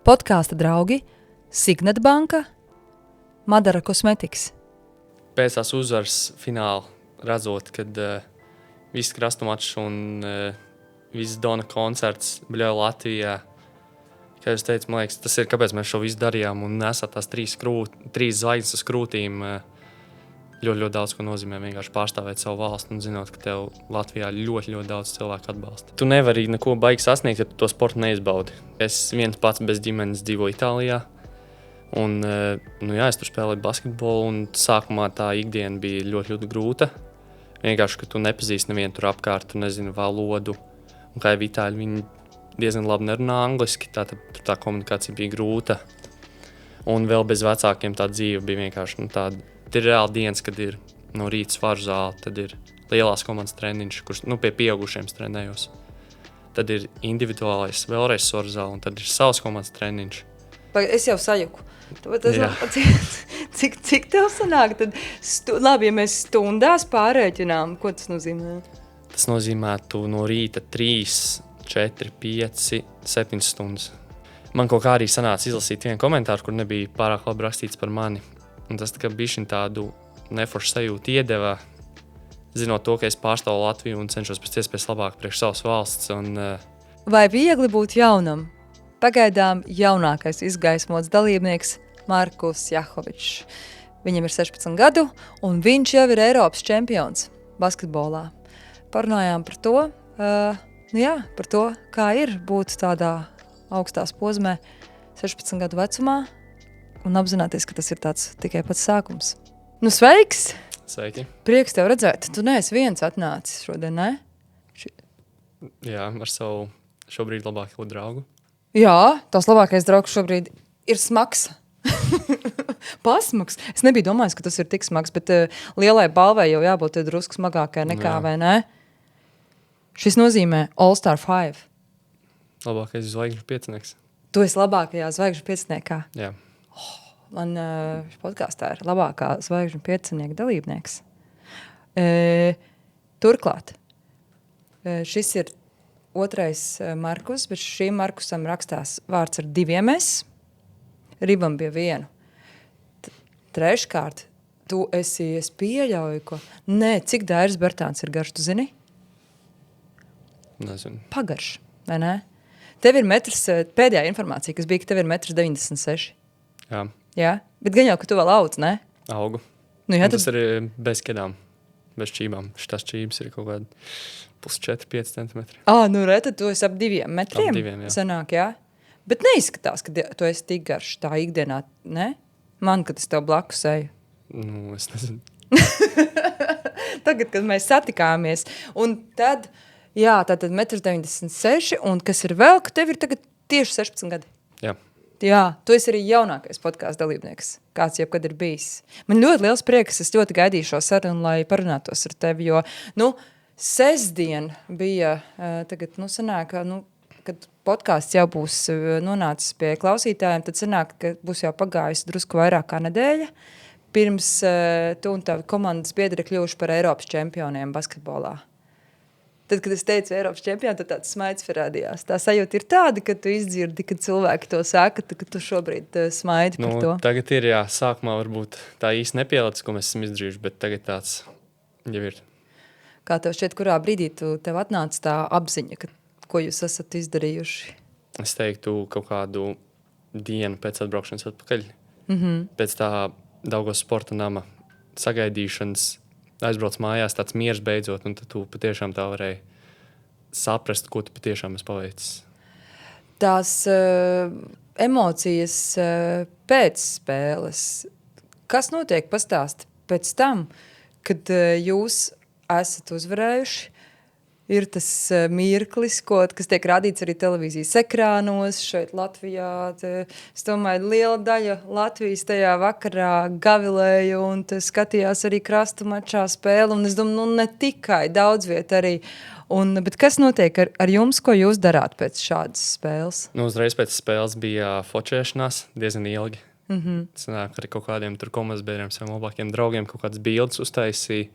podkāsta draugi Signet Banka, Madara Cosmetics. Pēc tās uzvaras fināla, redzot, kad viss krastumačs un viss Dona koncerts bļauj Latvijā, kā jūs teicat, man liekas, tas ir, kāpēc mēs šo visu darījām un nesat tās trīs zvaigznes uz krūtīm. Ļoti daudz, ko nozīmē vienkārši pārstāvēt savu valstu un zinot, ka tev Latvijā ļoti daudz cilvēku atbalsta. Tu nevari neko baigi sasniegt, ja tu to sportu neizbaudi. Es viens pats bez ģimenes dzīvoju Itālijā. Un, es tur spēlēju basketbolu, un sākumā tā ikdiena bija ļoti grūta. Vienkārši, ka tu nepazīsti nevienu tur apkārt, tu nezini valodu. Un kā jau itāļi, viņi diezgan labi nerunā angliski, tur tā komunikācija bija grūta. Un vēl bez vecākiem tā dzīve bija vienkārši tāda. Ir reāli dienas, kad ir no rīta svaru zāle, tad ir lielās komandas treniņš, kurš pie pieaugušiem trenējos. Tad ir individuālais, vēlreiz svaru zāle, un tad ir savs komandas treniņš. Es jau sajuku. Cik tev sanāk? Tad labi, ja mēs stundās pārēķinām, ko tas nozīmē? Tas nozīmē, tu no rīta 3, 4, 5, 7 stundas. Man kaut kā arī sanāca izlasīt vienu komentāru, kur nebija pārāk labi rakstīts par mani. Un tas bišķiņ tādu neforšu sajūtu iedeva, zinot to, ka es pārstāvu Latviju un cenšos pēc iespējas labāk priekš savas valsts. Vai viegli būt jaunam? Pagaidām jaunākais izgaismots dalībnieks Markus Jahovičs. Viņam ir 16 gadu, un viņš jau ir Eiropas čempions basketbolā. Parunājām par to, par to, kā ir būt tādā augstās pozmē 16 gadu vecumā, un apzināties, ka tas ir tāds tikai pats sākums. Nu, sveiks! Sveiki! Prieks tev redzēt. Tu neesi viens atnācis šodien, ne? Jā, ar savu šobrīd labāko draugu. Jā, tās labākais draugs šobrīd ir smags. Pasmags. Es nebiju domājis, ka tas ir tik smags, bet lielai balvai jau jābūt drusku smagākai nekā, vai ne? Šis nozīmē All-Star 5. Labākais zvaigžņu piecinieks. Tu esi labākajā zvaigžņu pieciniekā? Jā. Man podkāstā ir labākā zvaigžņu piecinieka dalībnieks. Turklāt, šis ir otrais Markus, bet šīm Markusam rakstās vārds ar 2 S. Ribam bija 1. Treškārt, es pieļauju, ka... Nē, cik Dairis Bertāns ir garš, tu zini? Nezinu. Pagarš, vai ne? Tev ir pēdējā informācija, kas bija, ka tev ir 1,96 m. Jā. Jā, bet gan jau, ka tu vēl audz, ne? Augu. Nu, jā, tas ir bez kedām, bez čībām. Šitās čības ir kaut kādi 4-5 centimetri. Nu tad tu esi ap 2 metriem. Ap 2, jā. Sanāk, jā. Bet neizskatās, ka tu esi tik garš tā ikdienā, ne? Man, kad es tev blakus eju. Nu, es nezinu. Tagad, kad mēs satikāmies. Un tad, jā, tātad 1,96 m, un kas ir vēl, ka tev ir tagad tieši 16 gadi. Jā. Jā, tu esi arī jaunākais podkāstu dalībnieks, kāds jebkad ir bijis. Man ļoti liels prieks, es ļoti gaidīju šo sarunu, lai parunātos ar tevi, jo, sestdien bija, tagad, sanāk, kad podkāsts jau būs nonācis pie klausītājiem, tad sanāk, ka būs jau pagājusi drusku vairāk kā nedēļa, pirms tu un tavi komandas biedri kļuvuši par Eiropas čempioniem basketbolā. Tad, kad es teicu Eiropas čempionu, tad tāds smaids parādījās. Tā sajūta ir tāda, ka tu izdzirdi, kad cilvēki to saka, ka tu šobrīd smaidi par to. Tagad ir, jā, sākumā varbūt tā īsti nepielicis, ko mēs esam izdarījuši, bet tagad tāds jau ir. Kā tev šķiet, kurā brīdī tev atnāca tā apziņa, ko jūs esat izdarījuši? Es teiktu kaut kādu dienu pēc atbraukšanas atpakaļ. Pēc tā Daugavas sporta nama sagaidīšanas aizbrauc mājās, tāds miers beidzot, un tad tu patiešām tā varēji saprast, ko tu patiešām esi paveicis. Tās emocijas pēc spēles, kas notiek pastāst pēc tam, kad jūs esat uzvarējuši, ir tas mirklis, kas tiek rādīts arī televīzijas ekrānos šeit Latvijā. Es domāju, liela daļa Latvijas tajā vakarā gavilēja un skatījās arī krastumačā spēli. Un es domāju, ne tikai daudz viet arī. Bet kas notiek ar jums, ko jūs darāt pēc šādas spēles? Uzreiz pēc spēles bija fočēšanās diezgan ilgi. Sanāk, arī kaut kādiem tur komandas biedriem, saviem labākiem draugiem kaut kādas bildes uztaisīja.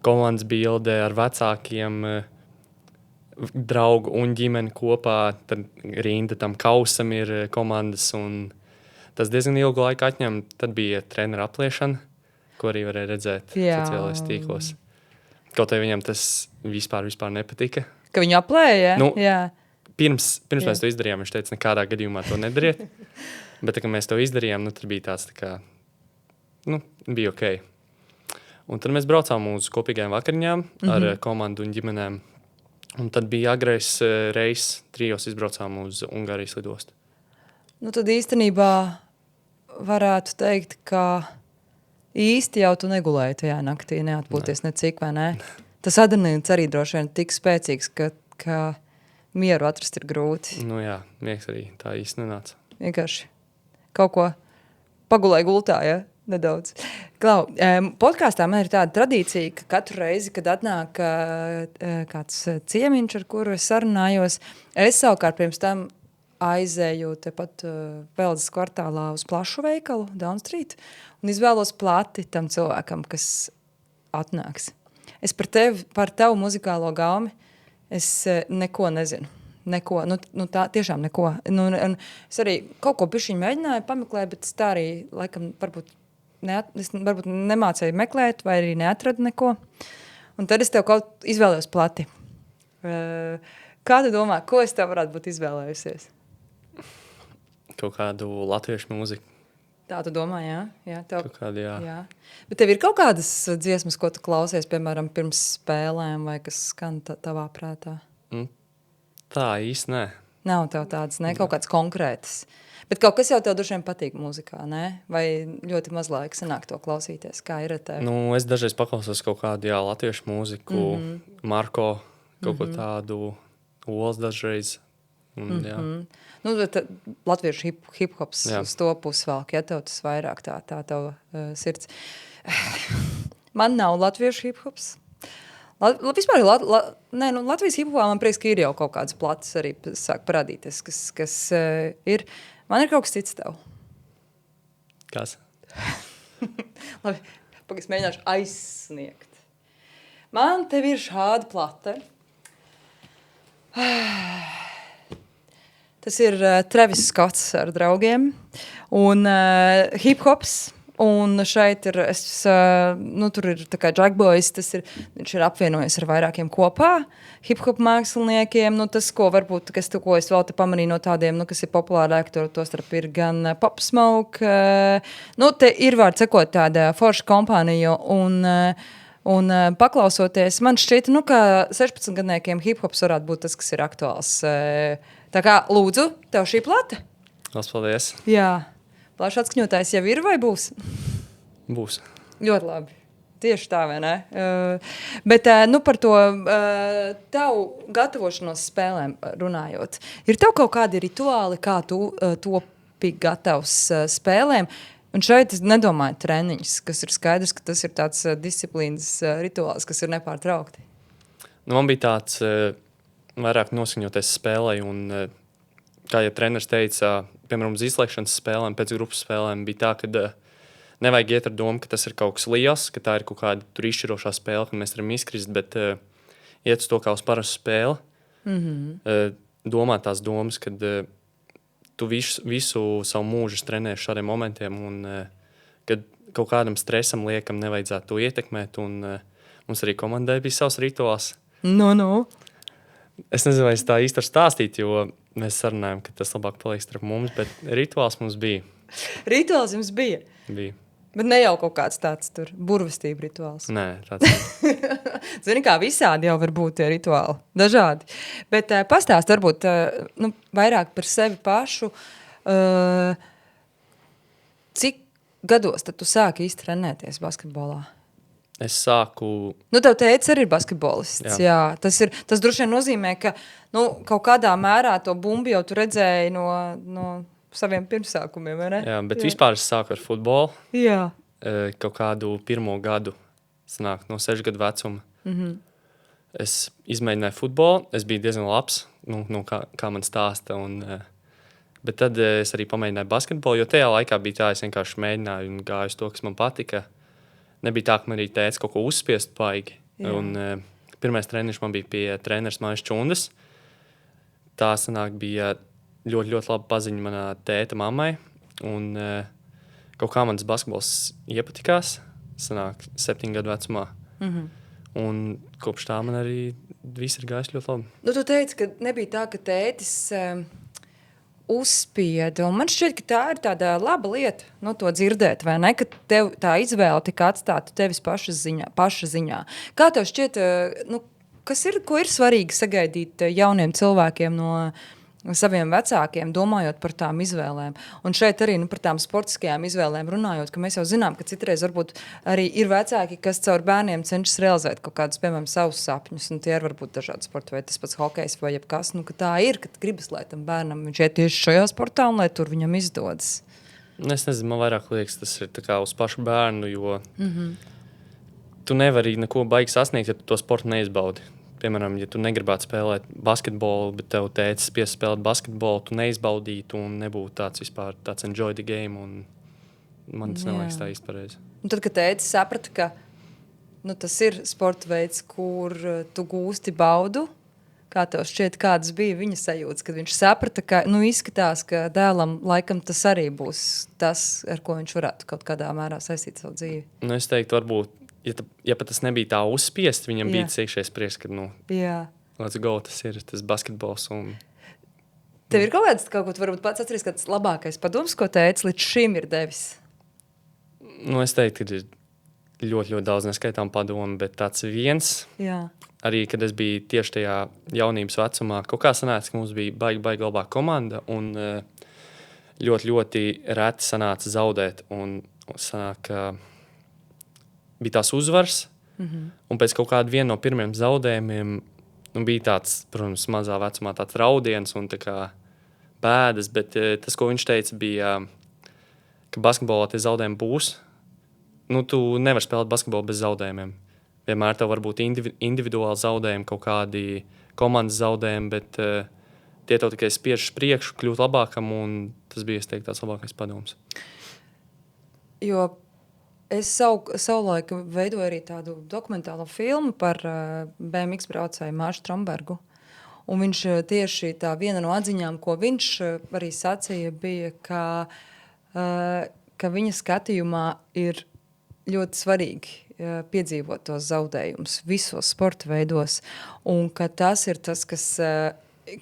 Komandas bilde ar vecākiem. draugu un ģimeni kopā, tad rinda tam kausam ir komandas, un tas diezgan ilgu laiku atņem. Tad bija treneru apliešana, ko arī varēja redzēt sociālajos tīklos. Kaut arī viņam tas vispār nepatika. Ka viņu aplēja, Nu, jā. Pirms mēs to izdarījām, viņš teica, nekādā gadījumā to nedariet. Bet, kad mēs to izdarījām, tad bija tāds, tā kā, bija ok. Un tad mēs braucām uz kopīgajām vakariņām ar komandu un ģimenēm. Un tad bija agrais reizes, 3 izbraucām uz Ungārijas lidostu. Tad īstenībā varētu teikt, ka īsti jau tu negulēji tajā naktī, neatpūties necik, vai ne? Tas adrenalīns arī droši vien tik spēcīgs, ka mieru atrast ir grūti. Jā, miegs arī tā īsti nenāca. Vienkārši kaut ko pagulēji gultā, ja? Nedaudz. Klau, podkāstā man ir tāda tradīcija, ka katru reizi, kad atnāk kāds ciemiņš, ar kuru es sarunājos, es savukārt pirms tam aizēju tepat Veldzes kvartālā uz plašu veikalu, Down Street, un izvēlos plati tam cilvēkam, kas atnāks. Es par tavu muzikālo gaumi, es neko nezinu. Neko, tā tiešām neko. Es arī kaut ko bišķiņ mēģināju pameklēt, bet es tā arī, laikam, varbūt nemācēju meklēt, vai arī neatradu neko. Un tad es tev kaut izvēlējos plati. Kā tu domā, ko es tev varētu būt izvēlējusies? Kaut kādu latviešu mūziku. Tā tu domā, jā? Kaut kādu, jā. Bet tev ir kaut kādas dziesmas, ko tu klausies, piemēram, pirms spēlēm, vai kas skan tavā prātā? Tā īsti nē. Nav tev tādas, ne? Kaut kādas konkrētas. Bet kaut kas jau tev droši vien patīk mūzikā, ne? Vai ļoti maz laika sanāk to klausīties? Kā ir ar tevi? Es dažreiz paklausos kaut kādu latviešu mūziku, Marko, kaut ko tādu, Ols dažreiz. Latviešu hip-hops uz to pusi velk, ja tev tas vairāk tā tava sirds. Man nav latviešu hip-hops. Vispār Latvijas hip-hopā man prieks, ka ir jau kaut kādas platas arī sāk parādīties, kas ir. Man ir kaut kas cits tev. Kas? Labi, pagaidzi mēģināšu aizsniegt. Man tev ir šāda plate. Tas ir Travis Scotts ar draugiem un hip-hops. Un šeit ir, tur ir tā kā Jack Boys, viņš ir apvienojies ar vairākiem kopā hip-hop māksliniekiem, tas, ko varbūt, ko es vēl te pamanīju no tādiem, kas ir populārāk, to starp ir gan Pop Smoke, te ir, vārds sakot, tāda forša kompānija, un paklausoties, man šķiet, ka 16-gadniekiem hip-hops varētu būt tas, kas ir aktuāls. Tā kā, lūdzu, tev šī plata? Paldies. Jā. Plašs atskaņotājs jau ir vai būs? Būs. Ļoti labi. Tieši tā, vai ne? Bet par to tavu gatavošanos spēlēm runājot. Ir tev kaut kādi rituāli, kā tu topi gatavs spēlēm? Un šeit es nedomāju treniņus, kas ir skaidrs, ka tas ir tāds disciplīnas rituāls, kas ir nepārtraukti. Man bija tāds vairāk noskaņoties spēlē, un kā jau treneris teica, piemēram, uz izslēgšanas spēlēm, pēc grupas spēlēm bija tā, ka nevajag iet ar domu, ka tas ir kaut kas liels, ka tā ir kaut kāda tur izšķirošā spēle, ka mēs varam izkrist, bet iet uz to kā uz parastu spēli. Domāt tās domas, kad tu visu savu mūžu trenēsi šādiem momentiem, un kad kaut kādam stresam liekam nevajadzētu to ietekmēt, un mums arī komandai bija savs rituāls. Es nezinu, vai es tā īsti varu stāstīt, jo mēs sarunājam, ka tas labāk paliek starp mums, bet rituāls mums bija. Rituāls jums bija? Bija. Bet ne jau kaut kāds tāds tur burvestība rituāls. Nē, tāds. Zini, kā visādi jau var būt tie rituāli. Dažādi. Bet pastāst varbūt vairāk par sevi pašu. Cik gados tad tu sāki īsti trenēties basketbolā? Es sāku... Tev teica arī ir basketbolists. Jā. Tas droši vien nozīmē, ka kaut kādā mērā to bumbu jau tu redzēji no saviem pirmsākumiem, vai ne? Jā, bet vispār es sāku ar futbolu. Jā. Kaut kādu 1. gadu sanāk no 6 gadu vecuma. Es izmēģināju futbolu, es biju diezgan labs, kā man stāsta. Bet tad es arī pamēģināju basketbolu, jo tajā laikā bija tā, es vienkārši mēģināju un gāju uz to, kas man patika. Nebija tā, ka man arī tēca kaut ko uzspiest paigi. Un Pirmais treniņš man bija pie treneris Mājas Čundas. Tā sanāk bija ļoti, ļoti laba paziņa manā tēta mammai. Un kaut kā mans basketbols iepatikās, sanāk 7 gadu vecumā. Un kopš tā man arī viss ir gājis ļoti labi. Nu, tu teici, ka nebija tā, ka tētis uzspieda. Un man šķiet, ka tā ir tāda laba lieta, to dzirdēt, vai ne? Ka tev tā izvēle tika atstāta tevis paša ziņā. Kā tev šķiet, ko ir svarīgi sagaidīt jauniem cilvēkiem no saviem vecākiem, domājot par tām izvēlēm? Un šeit arī par tām sportiskajām izvēlēm runājot, ka mēs jau zinām, ka citreiz varbūt arī ir vecāki, kas caur bērniem cenšas realizēt kaut kādus, piemēram, savus sapņus, un tie ir varbūt dažādi sporti, vai tas pats hokejs vai jebkas, ka tā ir, kad gribas, lai tam bērnam viņš iet tieši šajā sportā un lai tur viņam izdodas. Es nezinu, man vairāk liekas, tas ir tā kā uz pašu bērnu, jo tu nevari neko baigi sasniegt, ja tu to sportu neizbaudi. Piemēram, ja tu negribētu spēlēt basketbolu, bet tev tētis spiest spēlēt basketbolu, tu neizbaudītu un nebūtu tāds enjoy the game. Man tas neliekas tā īsti pareizi. Un tad, kad tētis saprata, ka tas ir sporta veids, kur tu gūsti baudu, kā tev šķiet, kādas bija viņa sajūtas, kad viņš saprata, ka izskatās, ka dēlam laikam tas arī būs tas, ar ko viņš varētu kaut kādā mērā saistīt savu dzīvi. Es teiktu, varbūt, ja pat tas nebija tā uzspiest, viņam bija tas iekšējais prieks, ka, let's go, tas ir tas basketbols. Tev ir kaut ko, tu varbūt pats atceries, kāds labākais padoms, ko teicis līdz šim ir devis? Es teiktu, ka ir ļoti, ļoti daudz neskaitām padomu, bet tāds viens, arī, kad es biju tieši tajā jaunības vecumā, kaut kā sanāca, ka mums bija baigi labā komanda, un ļoti, ļoti reti sanāca zaudēt, un sanāk, ka bija tās uzvars, un pēc kaut kāda viena no pirmiem zaudējumiem bija tāds, protams, mazā vecumā tāds raudiens un tā kā bēdas, bet tas, ko viņš teica, bija, ka basketbolā tie zaudējumi būs. Tu nevari spēlēt basketbolu bez zaudējumiem. Vienmēr tev var būt individuāli zaudējumi, kaut kādi komandas zaudējumi, bet tie tev tikai spiež priekšu, kļūt labākam, un tas bija, es teiktu, tās labākais padoms. Jo es savulaik veidoju arī tādu dokumentālo filmu par BMX braucēju Māšu Strombergu. Un viņš tieši tā viena no atziņām, ko viņš arī sacīja, bija, ka viņa skatījumā ir ļoti svarīgi piedzīvot tos zaudējumus visos sporta veidos. Un ka tas ir tas,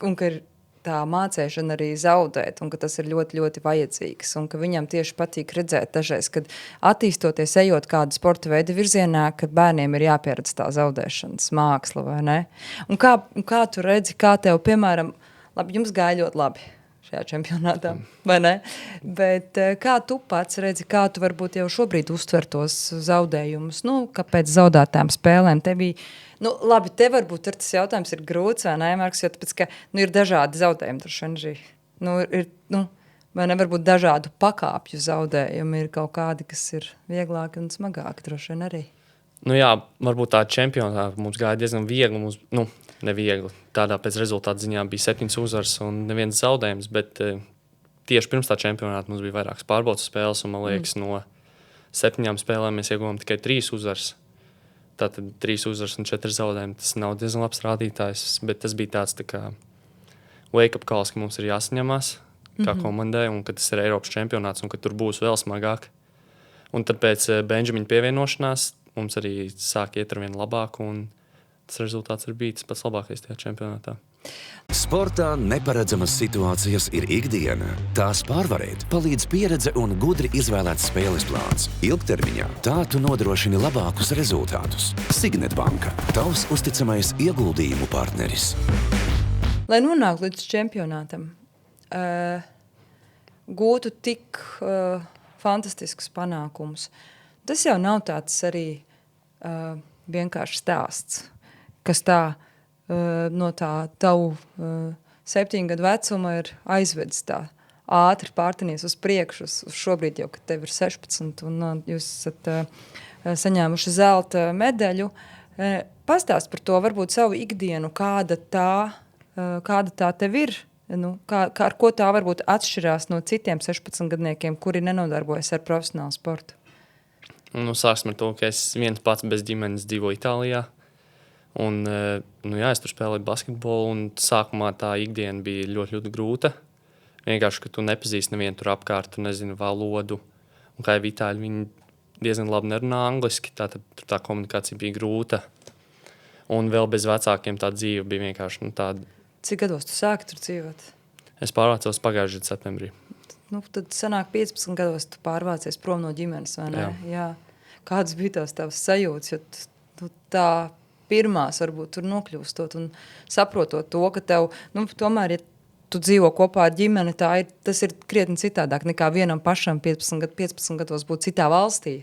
un ka ir tā mācēšana arī zaudēt, un ka tas ir ļoti, ļoti vajadzīgs, un ka viņam tieši patīk redzēt dažreiz, kad attīstoties, ejot kādu sporta veidu virzienā, kad bērniem ir jāpieredz tā zaudēšanas māksla, vai ne? Un kā tu redzi, kā tev, piemēram, labi, jums gāja ļoti labi šajā čempionātā, vai ne? Bet kā tu pats redzi, kā tu varbūt jau šobrīd uztver tos zaudējumus, kāpēc zaudētām spēlēm te bija. Labi, te varbūt tas jautājums ir grūts, vai ne, Marks, jo tāpēc, ka ir dažādi zaudējumi droši vien arī. Vai ne, varbūt dažādu pakāpju zaudējumi ir kaut kādi, kas ir vieglāki un smagāki droši vien arī. Jā, varbūt tā čempionātā mums gāja diezgan viegli, neviegli. Tādā pēc rezultātu ziņā bija 7 uzvaras un neviens zaudējums, bet tieši pirms tā čempionāta mums bija vairākas pārbaudas spēles, un man liekas, no 7 spēlēm mēs ieguvām tikai 3 uzvaras. Tātad 3 uzvaras un 4 zaudējumi. Tas nav diezgan labs rādītājs, bet tas bija tāds tā kā wake-up calls, ka mums ir jāsaņemās kā komandai, un ka tas ir Eiropas čempionāts, un ka tur būs vēl smagāk. Un tad pēc Benžamiņa pievienošanās mums arī sāk iet ar vien labāk, un tas rezultāts ir bijis pats labākais tajā čempionātā. Sportā neparedzamas situācijas ir ikdiena. Tās pārvarēt palīdz pieredze un gudri izvēlēts spēles plāns. Ilgtermiņā tā tu nodrošini labākus rezultātus. Signet banka – tavs uzticamais ieguldījumu partneris. Lai nonāktu līdz čempionātam, gūtu tik fantastiskus panākumus, tas jau nav tāds arī vienkārši stāsts, kas tā no tā tavu 7 gadu vecuma ir aizvedis tā ātri pārtinies uz priekšu, uz šobrīd jau, kad tev ir 16 un jūs esat saņēmuši zelta medaļu. Pastāst par to, varbūt savu ikdienu, kāda tā tev ir, ar ko tā varbūt atšķirās no citiem 16 gadniekiem, kuri nenodarbojas ar profesionālu sportu. Sāksim ar to, ka es viens pats bez ģimenes dzīvoju Itālijā. Un, es tur spēlēju basketbolu, un sākumā tā ikdiena bija ļoti, ļoti grūta. Vienkārši, ka tu nepazīsti nevienu tur apkārt, tu nezini valodu. Un kā jau itāļi, viņi diezgan labi nerunā angliski, tātad tā komunikācija bija grūta. Un vēl bez vecākiem tā dzīve bija vienkārši tāda. Cik gados tu sāki tur dzīvot? Es pārvācos pagājušajā gada septembrī. Tad sanāk 15 gados tu pārvācies prom no ģimenes, vai ne? Jā. Kādas bija tavas sajūtas, jo tu tā pirmās varbūt tur nokļūstot un saprotot to, ka tev, tomēr, ja tu dzīvo kopā ar ģimeni, tas ir krietni citādāk nekā vienam pašam 15 gados būt citā valstī.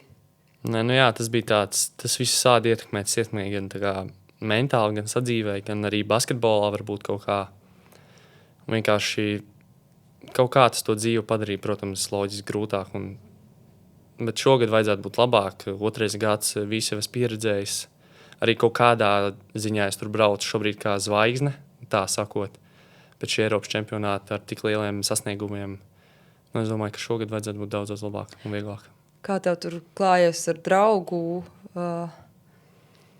Nē, tas bija tāds, tas viss sāda ietekmēt ietekmīgi gan tā kā mentāli, gan sadzīvē, gan arī basketbolā varbūt kaut kā. Vienkārši kaut kā tas to dzīvi padarīja, protams, loģiski grūtāk. Bet šogad vajadzētu būt labāk. 2. gads visi jau es pieredzējis. Arī kaut kādā ziņā es tur braucu šobrīd kā zvaigzne, tā sakot. Pēc šī Eiropas čempionāta ar tik lieliem sasniegumiem. Es domāju, ka šogad vajadzētu būt daudz labāk un vieglāk. Kā tev tur klājas ar draugu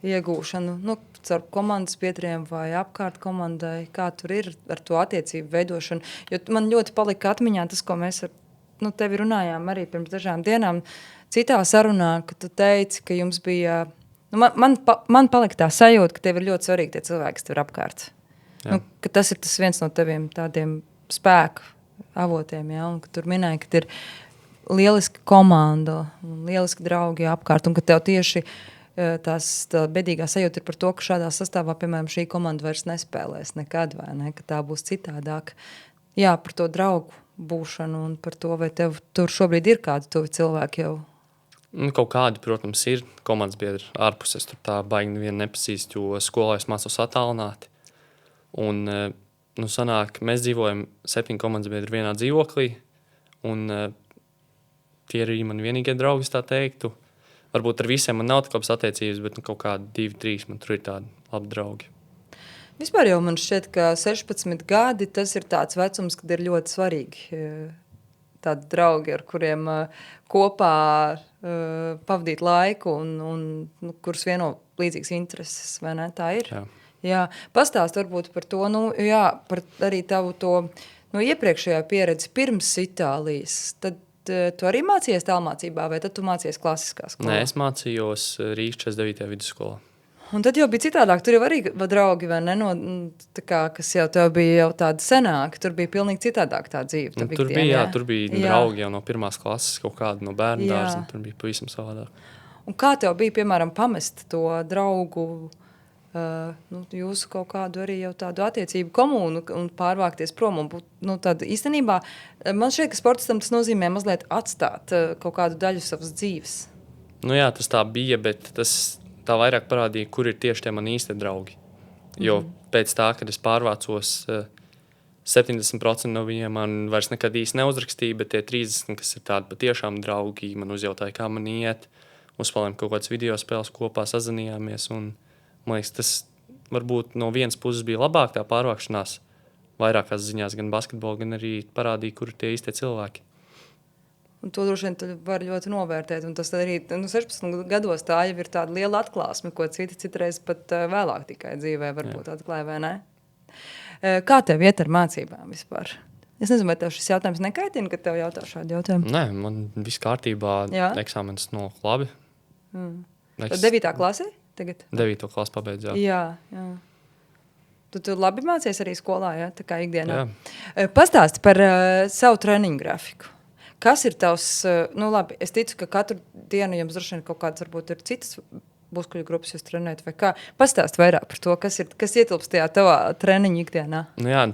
iegūšanu? Caur komandas biedriem vai apkārt komandai? Kā tur ir ar to attiecību veidošanu? Jo man ļoti palika atmiņā tas, ko mēs ar tevi runājām arī pirms dažām dienām. Citā sarunā, ka tu teici, ka jums bija... Man palika tā sajūta, ka tev ir ļoti svarīgi tie cilvēki, kas tev ir apkārt. Ka tas ir viens no teviem tādiem spēku avotiem, ja? Un ka tur minēja, ka ir lieliska komanda, lieliski draugi apkārt, un ka tev tieši tā bedīgā sajūta ir par to, ka šādā sastāvā, piemēram, šī komanda vairs nespēlēs nekad, vai ne? Ka tā būs citādāk. Jā, par to draugu būšanu un par to, vai tev tur šobrīd ir kādi tuvi cilvēki jau? Kaut kādi, protams, ir komandas biedri ārpus. Es tur tā baigi nevienu nepazīst, jo skolā es mācos attālināti. Un, sanāk, mēs dzīvojam 7 komandas biedri vienā dzīvoklī, un tie ir arī mani vienīgie draugi, tā teiktu. Varbūt ar visiem man nav tā labas attiecības, bet kaut kādi 2-3 man tur ir tādi labi draugi. Vispār jau man šķiet, ka 16 gadi, tas ir tāds vecums, kad ir ļoti svarīgi tādi draugi, ar kuriem kopā pavadīt laiku un kurus vieno līdzīgas intereses, vai ne? Tā ir? Jā. Pastāst varbūt par to, par arī tavu to iepriekšējā pieredzi pirms Itālijas. Tad tu arī mācījies tālmācībā, vai tad tu mācījies klasiskā skolā? Nē, es mācījos Rīgas 49. vidusskolā. Un tad jau bija citādāk, tur jau arī draugi, vai ne, kas jau tev bija jau tāda senāka, tur bija pilnīgi citādāk tā dzīve. Tur bija draugi jau no 1. klases, kaut kādi no bērnu dārza, tur bija pavisam savādāk. Un kā tev bija, piemēram, pamest to draugu, jūsu kaut kādu arī jau tādu attiecību komunu un pārvākties prom un būt, tāda īstenībā, man šķiet, ka sportistam tas nozīmē mazliet atstāt kaut kādu daļu savas dzīves. Tas tā bija, bet tā vairāk parādīja, kur ir tieši tie mani īsti draugi. Jo pēc tā, kad es pārvācos, 70% no viņiem man vairs nekad īsti neuzrakstīja, bet tie 30, kas ir tādi patiešām draugi, man uzjautāja, kā man iet, uzspēlējām kaut kādas video spēles kopā, sazvanījāmies, un man liekas, tas varbūt no vienas puses bija labāk tā pārvākšanās, vairākās ziņās, gan basketbolu, gan arī parādīja, kur ir tie īstie cilvēki. Un to droši vien var ļoti novērtēt, un tas arī 16 gados tā jau ir tāda liela atklāsme, ko citreiz pat vēlāk tikai dzīvē varbūt atklāja, vai ne? Kā tev iet ar mācībām vispār? Es nezinu, vai tev šis jautājums nekaitina, kad tev jautā šādu jautājumu? Nē, man viss kārtībā, eksāmenis labi. Tad 9. klasē tagad? 9. klasi pabeidz, jā. Jā. Tu labi mācies arī skolā, jā, tā kā ikdienā? Jā. Pastāsti par savu treniņu grafiku. Kas ir tavs, labi, es ticu, ka katru dienu jums droši vien kaut kāds varbūt ir citas muskuļu grupas jūs trenējat vai kā. Pastāst vairāk par to, kas ietilpst tajā tavā treniņu ikdienā.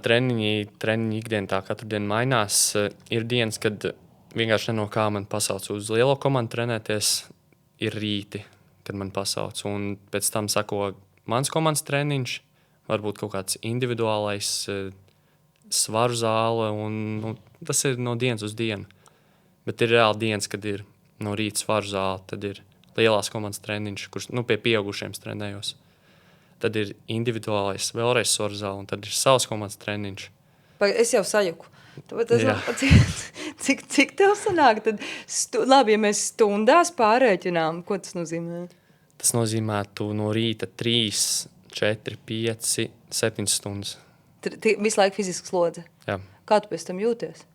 Treniņu ikdiena tā katru dienu mainās. Ir dienas, kad vienkārši no kā man pasauc uz lielo komandu trenēties, ir rīti, kad man pasauc. Un pēc tam sako mans komandas treniņš, varbūt kaut kāds individuālais svaru zāle, un tas ir no dienas uz dienu. Bet ir reāli dienas, kad ir no rīta svaru zāle, tad ir lielās komandas treniņš, kurš pie pieaugušiem trenējos. Tad ir individuālais, vēlreiz svaru zāle, un tad ir savs komandas treniņš. Es jau sajuku. Cik tev sanāk? Tad labi, ja mēs stundās pārēķinām, ko tas nozīmē? Tas nozīmē, tu no rīta 3, 4, 5, 7 stundas. Visu laiku fizisks slodze. Jā, Kā tu pēc tam jūties?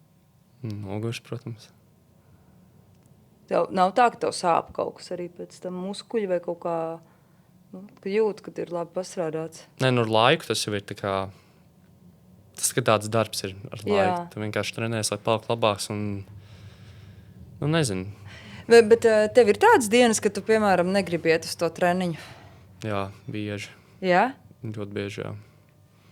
noguši, protams. Tev nav tā, ka tev sāp kaut kas arī pēc tam muskuļi vai kaut kā, ka jūt, kad ir labi pastrādāts. Nē, nu ar laiku tas jau ir tā kā, tas, ka tāds darbs ir ar laiku. Jā. Tu vienkārši trenējies, lai palikt labāks un, nezinu. Bet tev ir tādas dienas, ka tu, piemēram, negribi iet uz to treniņu? Jā, bieži. Jā? Ļoti bieži, jā.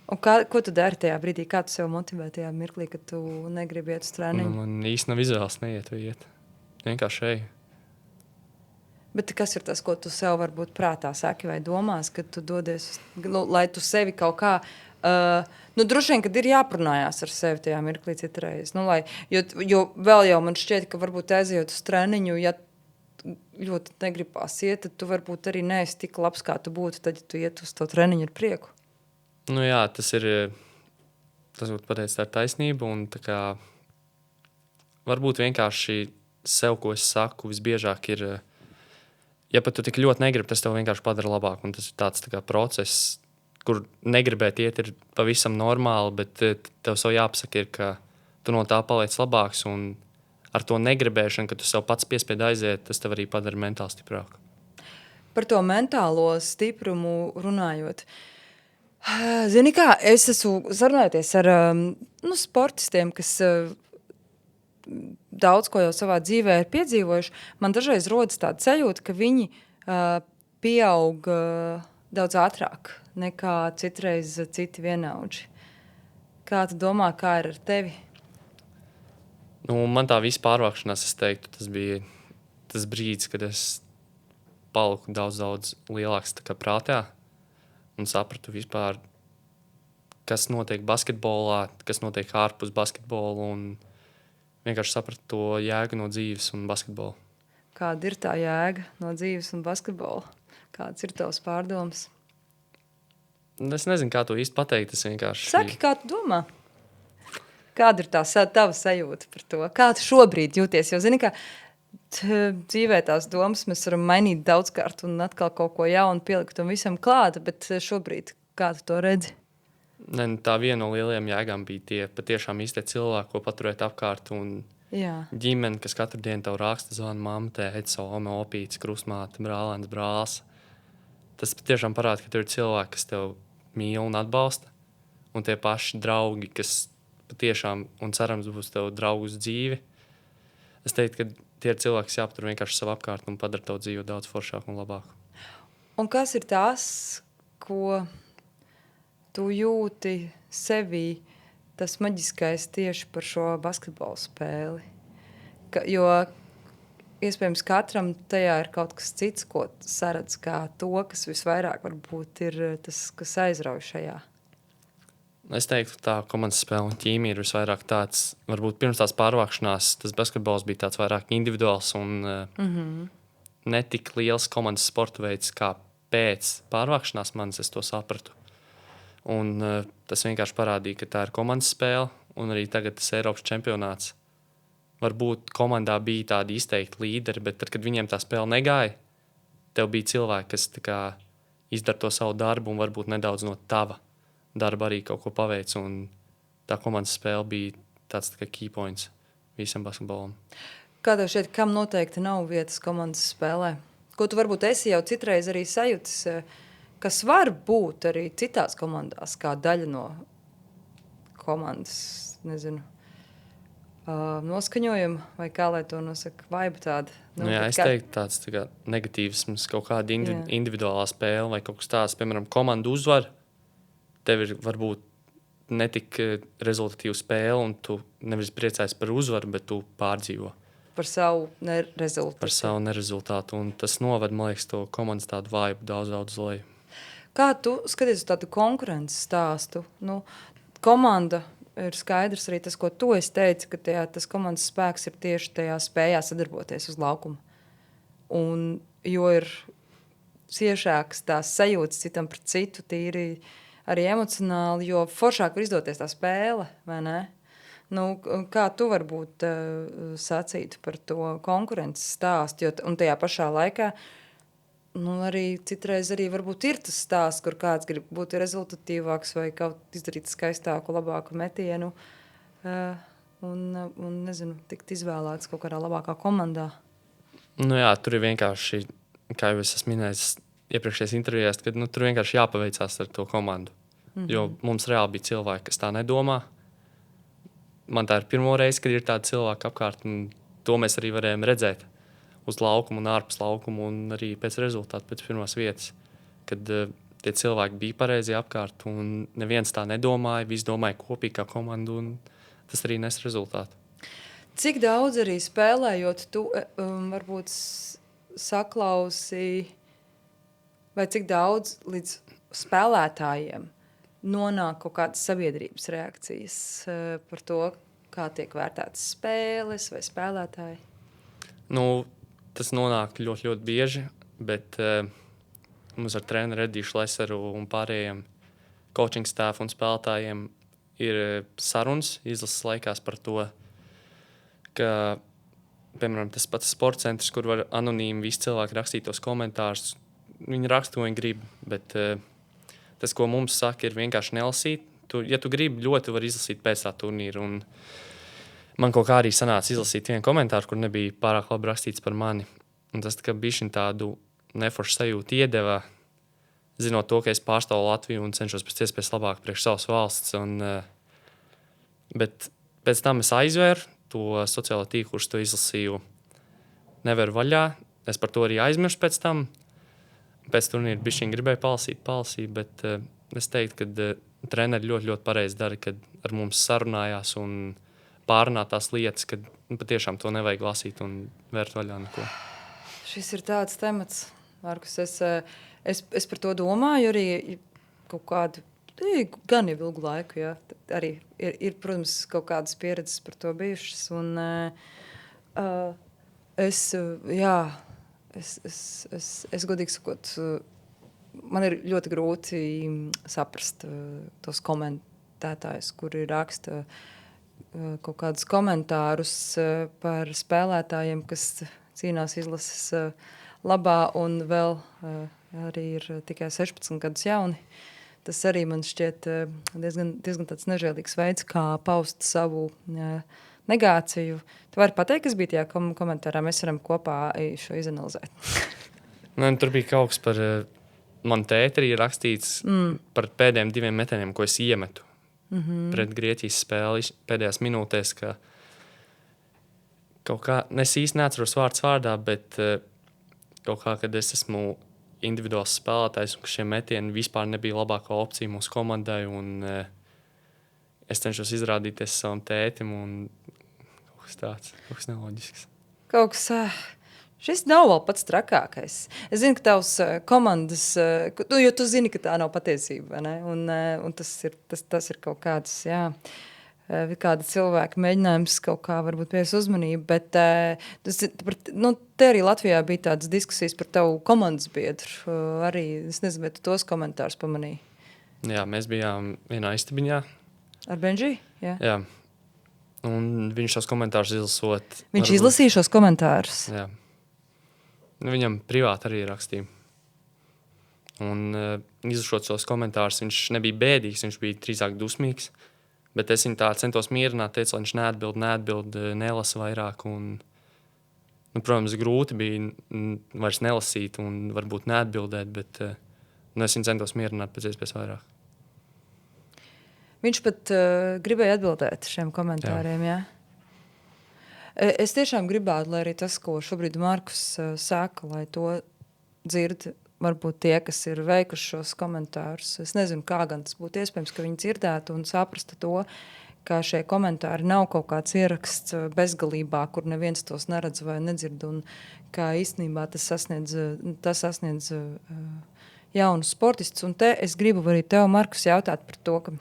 Un ko tu dari tajā brīdī? Kā tu sev motivē tajā mirklī, kad tu negribi iet uz treniņu? Man īsti nav izvēles neiet vai iet. Vienkārši ej. Bet kas ir tas, ko tu sev varbūt prātā saki vai domās, kad tu dodies, lai tu sevi kaut kā, droši vien, kad ir jāprunājās ar sevi tajā mirklī citreiz. Jo vēl jau man šķiet, ka varbūt aizejot uz treniņu, ja ļoti negribās iet, tad tu varbūt arī neesi tik labs, kā tu būtu, tad, ja tu iet uz to treniņu ar prieku. Jā, tas būtu pateicis, tā ir taisnība, un tā kā varbūt vienkārši sev, ko es saku, visbiežāk ir, ja pat tu tik ļoti negribi, tas tev vienkārši padara labāk, un tas ir tāds tā kā process, kur negribēt iet ir pavisam normāli, bet tev sev jāpasaka ir, ka tu no tā paliec labāks, un ar to negribēšanu, ka tu sev pats piespied aiziet, tas tev arī padara mentāli stiprāk. Par to mentālo stiprumu runājot, zini kā, es esmu sarunājoties ar sportistiem, kas daudz ko jau savā dzīvē ir piedzīvojuši. Man dažreiz rodas tāda sajūta, ka viņi pieaug daudz ātrāk nekā citreiz citi vienaudži. Kā tu domā, kā ir ar tevi? Man tā visa pārvākšanās, es teiktu, tas bija tas brīdis, kad es paliku daudz lielāks tā kā prātā. Un sapratu vispār, kas notiek basketbolā, kas notiek ārpus basketbola, un vienkārši sapratu to jēgu no dzīves un basketbola. Kāda ir tā jēga no dzīves un basketbola? Kāds ir tavs pārdoms? Es nezinu, kā to īsti pateikt. Es vienkārši... Saki, kā tu domā? Kāda ir tā tava sajūta par to? Kā tu šobrīd jūties? Jo, zini, kā dzīvē tās domas mēs varam mainīt daudzkārt un atkal kaut ko jaunu pielikt un visam klāta, bet šobrīd kā tu to redzi? Tā viena no lielajām jēgām bija tie patiešām īstie cilvēki, ko paturēt apkārt, un ģimene, kas katru dienu tev raksta, zvana mamma, tēti, soma, opīts, krustmāte, brālēns, brālis. Tas patiešām parāda, ka tur ir cilvēki, kas tev mīl un atbalsta, un tie paši draugi, kas patiešām un cerams būs tev draugu uz dzīvi. Es teiktu, ka tie ir cilvēki, kas jāpatur vienkārši savu apkārt un padara tavu dzīvi daudz foršāku un labāku. Un kas ir tas, ko tu jūti sevī, tas maģiskais tieši par šo basketbolu spēli? Jo iespējams katram tajā ir kaut kas cits, ko saredz kā to, kas visvairāk varbūt ir tas, kas aizrauj šajā. Es teiktu, ka tā komandas spēle un ķīmija ir visvairāk tāds, varbūt pirms tās pārvākšanās, tas basketbols bija tāds vairāk individuāls un netik liels komandas sporta veids, kā pēc pārvākšanās manis es to sapratu. Un tas vienkārši parādīja, ka tā ir komandas spēle, un arī tagad tas Eiropas čempionāts. Varbūt komandā bija tādi izteikti līderi, bet tad, kad viņiem tā spēle negāja, tev bija cilvēki, kas tā kā izdara to savu darbu un varbūt nedaudz no tava darba arī kaut ko paveic, un tā komandas spēle bija tāds tā kā key points visam basketbolam. Kā tev šķiet, kam noteikti nav vietas komandas spēlē? Ko tu varbūt esi jau citreiz arī sajūtis, kas var būt arī citās komandās, kā daļa no komandas, nezinu, noskaņojuma, vai kā lai to nosaka, vibe tāda? Jā, es teiktu tāds tā kā negatīvisms, kaut kāda individuālā spēle vai kaut kas tāds, piemēram, komanda uzvar, tev ir varbūt netik rezultatīva spēle, un tu nevis priecājies par uzvaru, bet tu pārdzīvo. Par savu nerezultātu. Par savu nerezultātu, un tas noved, man liekas, to komandas tādu vibe daudz uz leju. Kā tu skaties uz tādu konkurences stāstu? Komanda ir skaidrs arī tas, ko tu esi teici, ka tas komandas spēks ir tieši tajā spējā sadarboties uz laukuma. Un jo ir ciešāks tās sajūtas citam pret citu, tīri arī emocionāli, jo foršāk var izdoties tā spēle, vai ne? Kā tu varbūt sacītu par to konkurences stāstu, un tajā pašā laikā arī citreiz arī varbūt ir tas stāsts, kur kāds grib būt rezultatīvāks vai kaut izdarīt skaistāku, labāku metienu un nezinu, tikt izvēlēts kaut kādā labākā komandā. Jā, tur ir vienkārši, kā jau es esmu minējis iepriekšējās intervijās, kad tur vienkārši jāpaveicās ar to komandu. Jo mums reāli bija cilvēki, kas tā nedomā. Man tā ir pirmo reizi, kad ir tādi cilvēki apkārt, un to mēs arī varējām redzēt uz laukumu un ārpus laukumu, un arī pēc rezultātu, pēc pirmās vietas, kad tie cilvēki bija pareizi apkārt, un neviens tā nedomāja, visi domāja kopīgi kā komandu, un tas arī nes rezultātu. Cik daudz arī spēlējot, tu varbūt saklausī, vai cik daudz līdz spēlētājiem nonāk kaut kādas sabiedrības reakcijas par to, kā tiek vērtētas spēles vai spēlētāji? Tas nonāk ļoti, ļoti bieži, bet mums ar treneru Ediju Šleseru un pārējiem coaching staff un spēlētājiem ir sarunas izlases laikās par to, ka, piemēram, tas pats sporta centrs, kur var anonīmi visi cilvēki rakstīt tos komentārus, viņi raksta, ko viņi grib, bet tas, ko mums saka, ir vienkārši nelasīt. Ja tu gribi, ļoti var izlasīt pēc tā turnīra, un man kaut kā arī sanāca izlasīt vienu komentāru, kur nebija pārāk labi rakstīts par mani. Un tas bišķiņ tādu neforšu sajūtu iedeva, zinot to, ka es pārstāvu Latviju un cenšos pēc iespējas labāk priekš savas valsts. Bet pēc tam es aizvēru to sociālo tīklu, kurš to izlasīju, neveru vaļā. Es par to arī aizmirsu pēc tam. Pēc turnīra bišķiņ gribēju palasīt, bet es teiktu, ka treneri ļoti, ļoti pareizi dara, kad ar mums sarunājās un pārunā tās lietas, kad patiešām to nevajag lasīt un vērt vaļā neko. Šis ir tāds temats, Markus. Es par to domāju arī kaut kādu, gan jau ilgu laiku, jā. Arī ir, protams, kaut kādas pieredzes par to bijušas. Un es godīgi sakot, man ir ļoti grūti saprast tos komentētājus, kuri raksta kaut kādus komentārus par spēlētājiem, kas cīnās izlases labā un vēl arī ir tikai 16 gadus jauni. Tas arī man šķiet diezgan tāds nežēlīgs veids, kā paust savu negāciju. Tu vari pateikt, kas bija tajā komentārā? Mēs varam kopā šo izanalizēt. Tur bija kaut kas par man tēti arī rakstīts par pēdējiem 2 metieniem, ko es iemetu pret Grieķijas spēli pēdējās minūtēs, ka kaut kā, es īsti neatceros vārds vārdā, bet kaut kā, kad es esmu individuāls spēlētājs un ka šie metieni vispār nebija labākā opcija mūsu komandai un es cenšos izrādīties savam tētim un kaut kas tāds, kaut kas neloģisks. Kaut kas, šis nav vēl pats trakākais. Es zinu, ka tavs komandas, jo tu zini, ka tā nav patiesība, vai ne? Un tas ir kaut kāds, kāda cilvēka mēģinājums kaut kā varbūt pies uzmanību, bet te arī Latvijā bija tādas diskusijas par tavu komandas biedru. Arī, es nezinu, vai tu tos komentārus pamanīji? Jā, mēs bijām vienā istabiņā. Ar Benži? Jā. Un viņš šos komentārus izlasot. Viņš izlasīja šos komentārus? Jā. Viņam privāti arī rakstīja. Un izlasot šos komentārus, viņš nebija bēdīgs, viņš bija drīzāk dusmīgs. Bet es viņu tā centos mierināt, teicu, lai viņš neatbild, nelasa vairāk. Un, protams, grūti bija vairs nelasīt un varbūt neatbildēt, bet es viņu centos mierināt pēc iespējas vairāk. Viņš pat gribēja atbildēt šiem komentāriem, jā? Es tiešām gribētu, lai arī tas, ko šobrīd Markus saka, lai to dzird varbūt tie, kas ir veikuši šos komentārus. Es nezinu, kā gan tas būtu iespējams, ka viņi dzirdētu un saprastu to, ka šie komentāri nav kaut kāds ieraksts bezgalībā, kur neviens tos neredz vai nedzird, un kā īstenībā tas sasniedz jaunus sportistus. Un te es gribu arī tev, Markus, jautāt par to, ka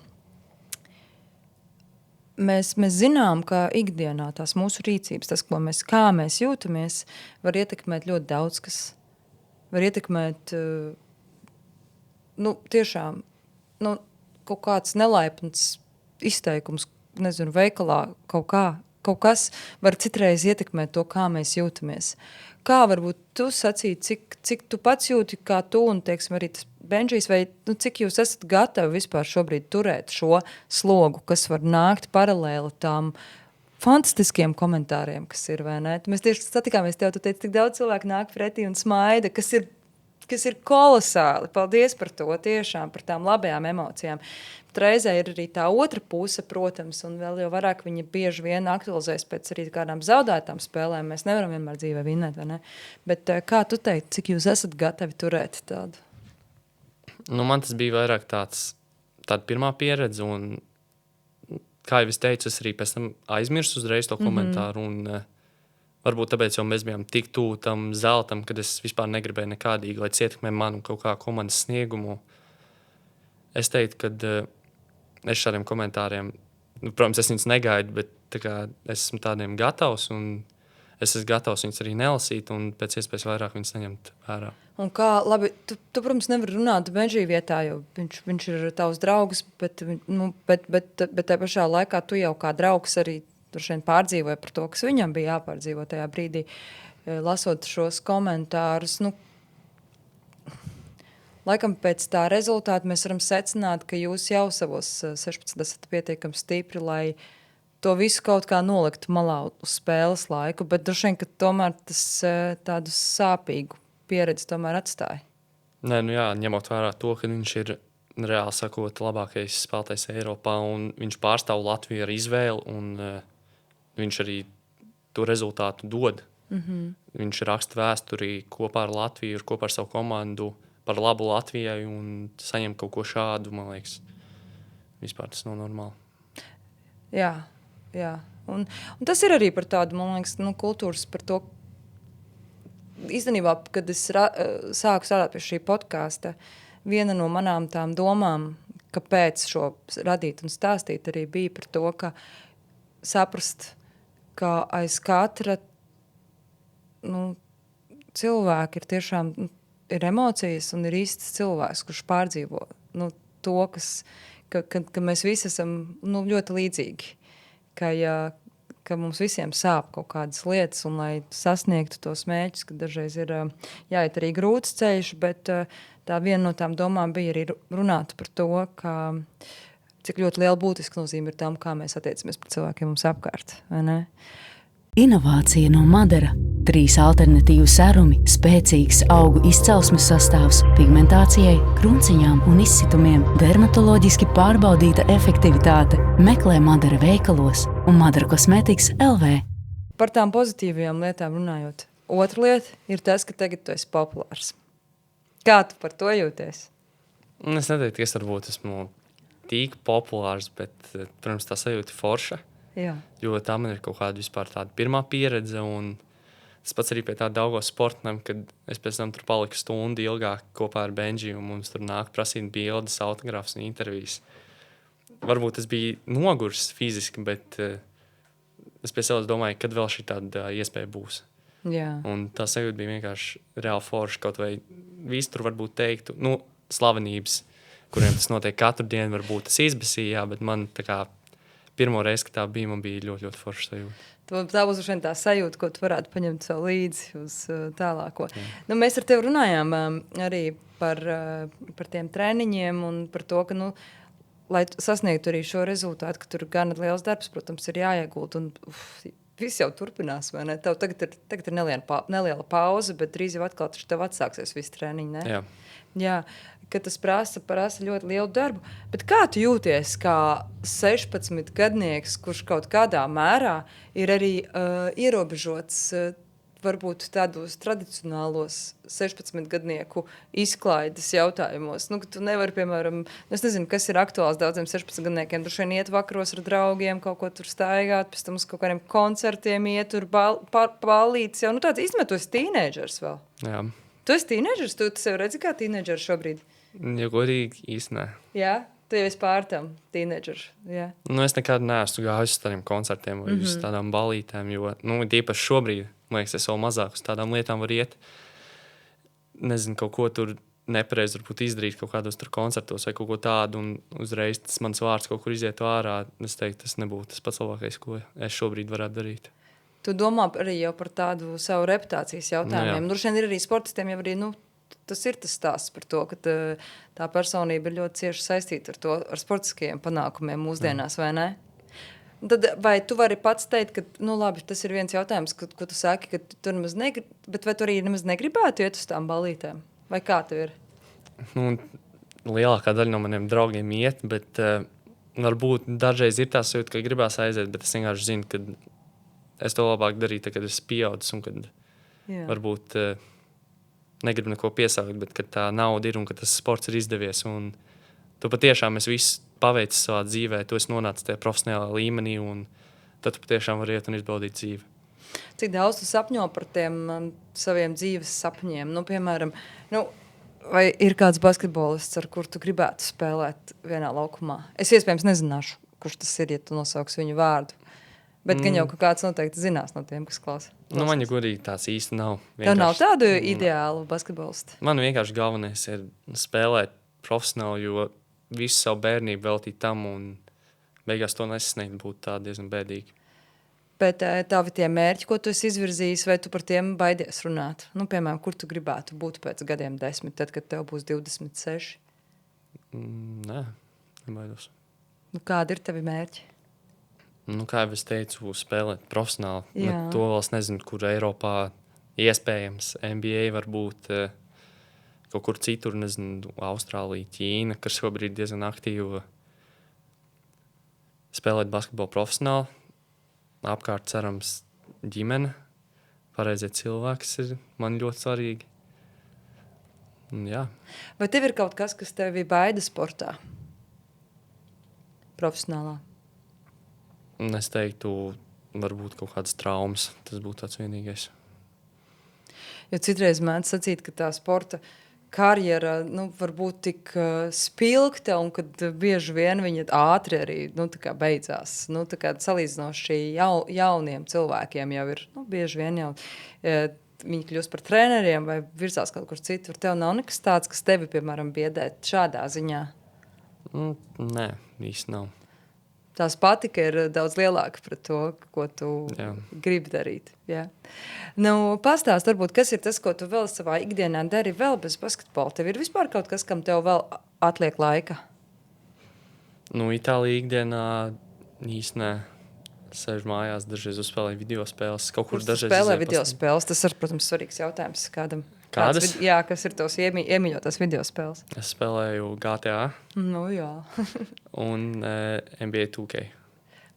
mēs zinām, ka ikdienā tās mūsu rīcības, tas, kā mēs jūtamies, var ietekmēt ļoti daudz, kas var ietekmēt tiešām kaut kāds nelaipns izteikums, nezinu, veikalā kaut kaut kas var citreiz ietekmēt to, kā mēs jūtamies. Kā varbūt tu sacīji, cik tu pats jūti, kā tu un, teiksim, arī tas Benžijs, vai cik jūs esat gatavi vispār šobrīd turēt šo slogu, kas var nākt paralēli tām fantastiskiem komentāriem, kas ir, vai ne? Mēs tieši satikāmies tev, tu teici, tik daudz cilvēku nāk pretī un smaida, kas ir kolosāli. Paldies par to, tiešām, par tām labajām emocijām. Bet reizē ir arī tā otra puse, protams, un vēl jau vairāk viņa bieži vien aktualizēs pēc arī kādām zaudētām spēlēm. Mēs nevaram vienmēr dzīvē vinēt, vai ne? Bet kā tu teici, cik jūs esat gatavi turēt tādu? Nu, man tas bija vairāk tāda pirmā pieredze, un kā jau es teicu, es arī pēc tam aizmirsu uzreiz to komentāru, un varbūt tāpēc jau mēs bijām tik tuvu tam zeltam, kad es vispār negribēju nekādīgi, lai ietekmē manu kaut kā komandas sniegumu. Es teiktu, ka es šādiem komentāriem, protams, es viņus negaidu, bet tā kā es esmu tādiem gatavs, un es esmu gatavs viņus arī nelasīt, un pēc iespējas vairāk viņus neņemt vērā. Un kā, labi, tu protams, nevari runāt Benžī vietā, jo viņš ir tavs draugs, bet tajā pašā laikā tu jau kā draugs arī pārdzīvoja par to, kas viņam bija jāpārdzīvo tajā brīdī, lasot šos komentārus. Laikam pēc tā rezultāta mēs varam secināt, ka jūs jau savos 16 esat pietiekami stipri, lai to visu kaut kā noliktu malā uz spēles laiku, bet droši vien, ka tomēr tas tādu sāpīgu pieredzi tomēr atstāja. Nē, jā, ņemot vērā to, ka viņš ir reāli sakot labākais spēlētājs Eiropā, un viņš pārstāv Latviju ar izvēli, un viņš arī to rezultātu dod. Viņš raksta vēsturī kopā ar Latviju, kopā ar savu komandu par labu Latvijai, un saņem kaut ko šādu, man liekas. Vispār tas nav normāli. Jā. Un tas ir arī par tādu, man liekas, kultūras par to. Īstenībā, kad es sāku strādāt pie šī podkāsta, viena no manām tām domām, kāpēc šo radīt un stāstīt, arī bija par to, ka saprast, ka aiz katra cilvēka ir tiešām ir emocijas un ir īsts cilvēks, kurš pārdzīvo to, ka mēs visi esam ļoti līdzīgi. Ka mums visiem sāp kaut kādas lietas, un lai sasniegtu tos mērķus, ka dažreiz ir jāiet arī grūts ceļš, bet tā viena no tām domām bija arī runāt par to, cik ļoti liela būtiska nozīme ir tam, kā mēs attiecamies pret cilvēkiem mums apkārt, vai ne? Inovācija no Madara. 3 alternatīvu serumi, spēcīgs augu izcelsmes sastāvs, pigmentācijai, krunciņām un izsitumiem, dermatoloģiski pārbaudīta efektivitāte. Meklē Madara veikalos un Madara Cosmetics LV. Par tām pozitīvajām lietām runājot. Otra lieta ir tas, ka tagad tu esi populārs. Kā tu par to jūties? Es neteiktu, ka es varbūt esmu tik populārs, bet, protams, tā sajūta forša. Jā. Jo tā man ir kaut kāda vispār tāda pirmā pieredze, un tas pats arī pie tā Daugavas sportnam, kad es pēc tam tur paliku stundu ilgāk kopā ar Benžiju, un mums tur nāk prasīt bildes, autografs un intervijas. Varbūt es biju nogurs fiziski, bet es pie sevis domāju, kad vēl šī tāda iespēja būs. Jā. Un tā sajūta bija vienkārši reāli forša, kaut vai visi tur varbūt teiktu, slavenības, kuriem tas notiek katru dienu, varbūt tas izbesīja, bet man tā kā pirmo reizi, kad tā bija, man bija ļoti, ļoti forša sajūta. Tā būs tā sajūta, ko tu varētu paņemt sev līdzi uz tālāko. Mēs ar tevi runājām arī par tiem treniņiem un par to, ka, lai sasniegtu arī šo rezultātu, ka tur gan liels darbs, protams, ir jāiegūt. Un viss jau turpinās, vai ne? Tev tagad ir neliela pauze, bet drīz jau atkal tev atsāksies visi treniņi, ne? Jā. Jā, ka tas prasa ļoti lielu darbu. Bet kā tu jūties kā 16 gadnieks, kurš kaut kādā mērā ir arī ierobežots varbūt tādos tradicionālos 16 gadnieku izklaides jautājumos? Tu nevari, piemēram, es nezinu, kas ir aktuāls daudziem 16 gadniekiem, droši vien iet vakaros ar draugiem, kaut ko tur staigāt, pēc tam uz kaut kādiem koncertiem iet, tur ballītes jau, tāds izmetos tīnēdžers vēl. Jā. Tu esi tīnēdžers? Tu sev redzi kā tīnēdžers šobrīd? Ja godīgi, īsti nē. Jā? Tu jau esi pār tam tīnēdžers? Jā. Es nekad neesmu gājis uz tādiem koncertiem vai uz tādām ballītēm, jo, īpaši šobrīd, man liekas, es vēl mazāk uz tādām lietām var iet. Nezinu, kaut ko tur nepareizi varbūt izdarīt kaut kādos tur koncertos vai kaut ko tādu, un uzreiz tas mans vārds kaut kur izietu ārā, es teiktu, tas nebūtu tas pats labākais, ko es šobrīd varētu darīt. Tu domā arī jau par tādu savu reputācijas jautājumiem. Nu, droši vien ir arī sportistiem jau arī, tas ir tas stāsts par to, ka tā personība ir ļoti cieši saistīta ar to, ar sportiskajiem panākumiem mūsdienās, vai ne? Tad, vai tu vari pats teikt, ka, labi, tas ir viens jautājums, ko tu saki, ka tu nemaz negribi, bet vai tu arī nemaz negribētu iet uz tām balītēm? Vai kā tev ir? Lielākā daļa no maniem draugiem iet, bet varbūt dažreiz ir tā sajūta, ka gribās aiziet, bet es vienkārši zinu, ka es to labāk darītu, kad es pieaudzis un kad varbūt negribu neko piesaukt, bet kad tā nauda ir un ka tas sports ir izdevies un tu patiešām es visu paveicis savā dzīvē, tu esi nonācis tajā profesionālā līmenī un tad tu patiešām vari iet un izbaudīt dzīvi. Cik daudz tu sapņo par tiem saviem dzīves sapņiem? Piemēram, vai ir kāds basketbolists, ar kur tu gribētu spēlēt vienā laukumā? Es iespējams nezināšu, kurš tas ir, ja tu nosauks viņu vārdu. Bet gan jau kāds noteikti zinās no tiem, kas klausās. Man jau godīgi tāds īsti nav. Tev nav tādu ideālu basketbolistu? Man vienkārši galvenais ir spēlēt profesionāli, jo visu savu bērnību veltīt tam un beigās to nesasniegt būtu tā diezgan bēdīgi. Bet tavi tie mērķi, ko tu esi izvirzījis, vai tu par tiem baidies runāt? Piemēram, kur tu gribētu būt pēc gadiem 10, tad, kad tev būs 26? Nē, nebaidos. Kādi ir tavi mērķi? Kā jau es teicu, spēlēt profesionāli. To vēl es nezinu, kur Eiropā iespējams. NBA varbūt kaut kur citur, nezinu, Austrālija, Ķīna, kas šobrīd diezgan aktīvi spēlēt basketbolu profesionāli. Apkārt cerams ģimene, pareizie cilvēks ir man ļoti svarīgi. Jā. Vai tev ir kaut kas tevi baida sportā? Profesionālā? Es teiktu, varbūt kaut kādas traumas. Tas būtu tāds vienīgais. Jo citreiz mēdz sacīt, ka tā sporta karjera var būt tik spilgta un kad bieži vien viņa ātri arī tā kā beidzās. Tā kā salīdzinoši jauniem cilvēkiem jau ir bieži vien jau viņi kļūst par treneriem vai virzās kaut kur citur. Tev nav nekas tāds, kas tevi, piemēram, biedē šādā ziņā? Nē, īsti nav. Tās patika ir daudz lielāka par to, ko tu gribi darīt. Jā. Pastāst, varbūt, kas ir tas, ko tu vēl savā ikdienā dari vēl bez basketbola? Tev ir vispār kaut kas, kam tev vēl atliek laika? Itālija ikdienā īsti nē. Sēžu mājās, dažreiz uzspēlēju video spēles. Kaut kur dažreiz spēlē video spēles? Tas ir, protams, svarīgs jautājums kādam. Kādas? Kas ir tos iemīļotās video spēles? Es spēlēju GTA. Jā. Un NBA 2K.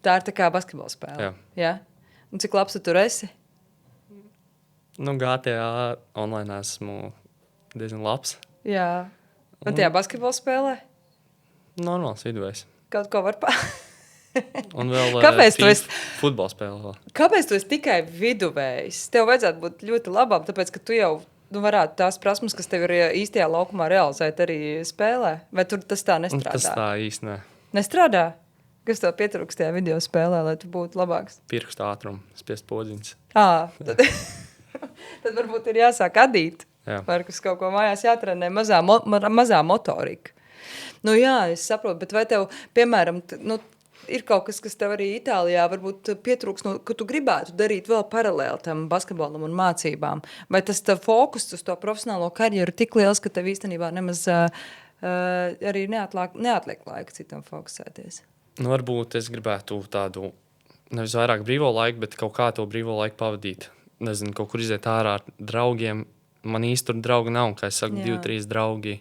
Tā ir tā kā basketbola spēle? Jā. Un cik labs tu tur esi? GTA online esmu diezgan labs. Jā. Un tajā basketbola spēlē? Normāls viduvējs. Kaut ko var Un vēl futbola spēle vēl. Kāpēc tu esi tikai viduvējs? Tev vajadzētu būt ļoti labam, tāpēc, ka tu jau varētu tās prasmes, kas tev ir īstajā laukumā realizēt arī spēlē? Vai tur tas tā nestrādā? Tas tā īsti ne. Nestrādā? Kas tev pietrūkst tajā video spēlē, lai tu būtu labāks? Pirkstu ātrumu, spiest podziņas. Tad varbūt ir jāsāk adīt. Vai kas kaut ko mājās jātrenē, mazā motorika. Es saprotu, bet vai tev, piemēram, ir kaut kas, kas tev arī Itālijā varbūt pietrūks, ka tu gribētu darīt vēl paralēli tam basketbolam un mācībām? Vai tas tev fokus uz to profesionālo karjeru tik liels, ka tev īstenībā nemaz arī neatliek laika citam fokusēties? Varbūt es gribētu tādu, nevis vairāk brīvo laiku, bet kaut kā to brīvo laiku pavadīt. Nezinu, kaut kur iziet ārā ar draugiem. Man īsti tur draugi nav, kā es saku, 2-3 draugi.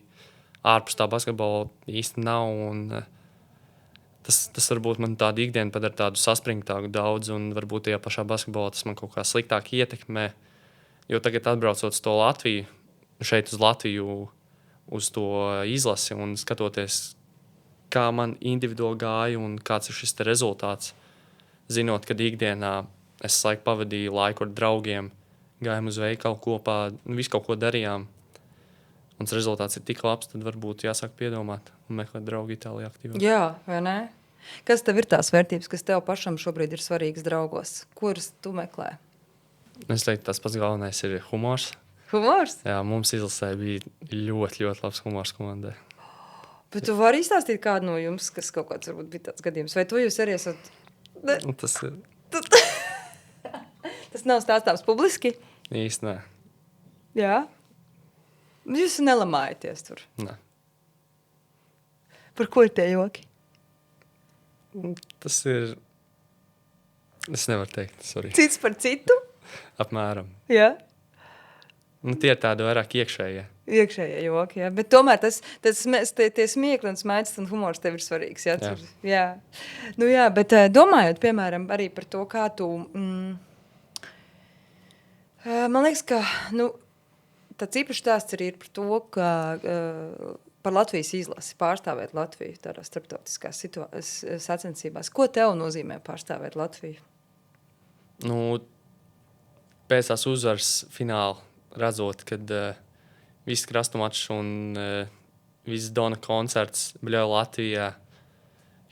Ārpus tā basketbola īsti nav, un tas varbūt man tādu ikdienu padara tādu saspringtāku daudz, un varbūt tajā pašā basketbolā tas man kaut kā sliktāk ietekmē, jo tagad atbraucot uz to Latviju, šeit uz Latviju, uz to izlasi un skatoties, kā man individuāli gāja un kāds ir šis te rezultāts, zinot, kad ikdienā es laiku pavadīju laiku ar draugiem, gājām uz veikalu kopā, visu kaut ko darījām. Un tas rezultāts ir tik labs, tad varbūt jāsāk piedomāt un meklēt draugu Itālijā aktīvāk. Jā, vai ne? Kas tev ir tās vērtības, kas tev pašam šobrīd ir svarīgas draugos? Kuras tu meklē? Es teiktu, tas pats galvenais ir humors. Humors? Jā, mums izlasē bija ļoti, ļoti labs humors komandai. Bet tu vari izstāstīt kādu no jums, kas kaut kāds varbūt bija tāds gadījums? Vai tu jūs arī esat... Nu, tas ir Tas nav stāstāms publiski? īsti nē. Jā. Jūs nelamājaties tur. Nē. Par ko ir tie joki? Tas ir... Es nevaru teikt, sorry. Cits par citu? Apmēram. Jā. Nu, tie ir tādi vairāk iekšējie. Iekšējie joki, jā. Bet tomēr tie smiekli un smaids un humors tev ir svarīgs, jā? Jā. Jā. Nu jā, bet domājot, piemēram, arī par to, kā tu... man liekas, ka, tāds īpašs stāsts arī ir par to, ka par Latvijas izlasi pārstāvēt Latviju tādā starptautiskās sacensībās. Ko tev nozīmē pārstāvēt Latviju? Nu, pēc tās uzvaras fināla redzot, kad viss krastu mačs un viss Dona koncerts bļauj Latvijā,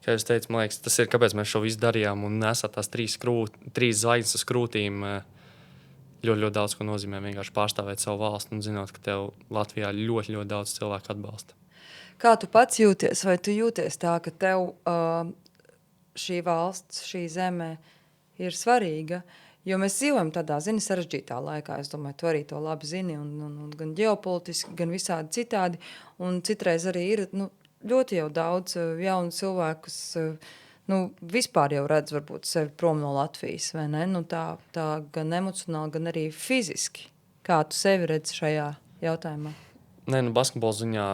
kā jūs teicu, man liekas, tas ir, kāpēc mēs šo visu darījām un nesat tās trīs zvaigznes uz krūtīm, ļoti, ļoti daudz, ko nozīmē vienkārši pārstāvēt savu valstu un zinot, ka tev Latvijā ļoti, ļoti daudz cilvēku atbalsta. Kā tu pats jūties? Vai tu jūties tā, ka tev šī valsts, šī zeme ir svarīga? Jo mēs dzīvojam tādā, sarežģītā laikā. Es domāju, tu arī to labi zini, un gan ģeopolitiski, gan visādi citādi. Un citreiz arī ir ļoti jau daudz jaunu cilvēku, kas... vispār jau redz varbūt sevi prom no Latvijas, vai ne? Tā gan emocionāli, gan arī fiziski. Kā tu sevi redz šajā jautājumā? Nē, basketbola ziņā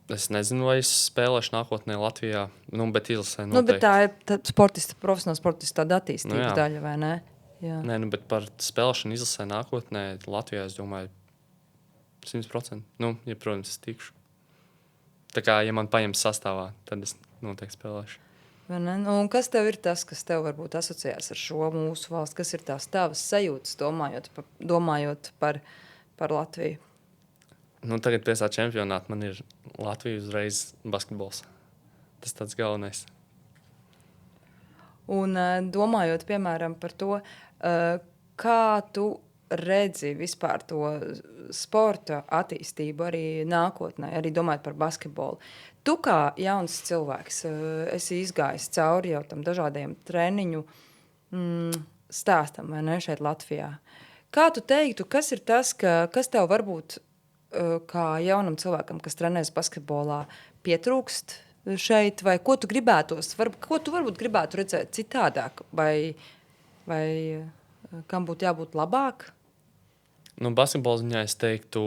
es nezinu, vai es spēlēšu nākotnē Latvijā, bet izlasē noteikti. Bet tā ir profesionāla sportista tāda attīstības daļa, vai ne? Jā. Nē, bet par spēlēšanu izlasē nākotnē Latvijā, es domāju, 100%. Ja, protams, es tikšu. Tā kā, ja man paņems sastāvā, tad es noteikti spēlēšu. Un kas tev ir tas, kas tev varbūt asociējās ar šo mūsu valsts? Kas ir tās tavas sajūtas, domājot par Latviju? Tagad pēc tā čempionāta man ir Latvija uzreiz basketbols. Tas tāds galvenais. Un domājot, piemēram, par to, kā tu redzi vispār to sporta attīstību arī nākotnē, arī domājot par basketbolu. Tu kā jauns cilvēks esi izgājis cauri jau tam dažādiem treniņu stāstam, vai ne, šeit Latvijā. Kā tu teiktu, kas ir tas, kas tev varbūt kā jaunam cilvēkam, kas trenēs basketbolā, pietrūkst šeit, vai ko tu gribētos, ko tu varbūt gribētu redzēt citādāk, vai kam būtu jābūt labāk? Basketbola ziņā es teiktu,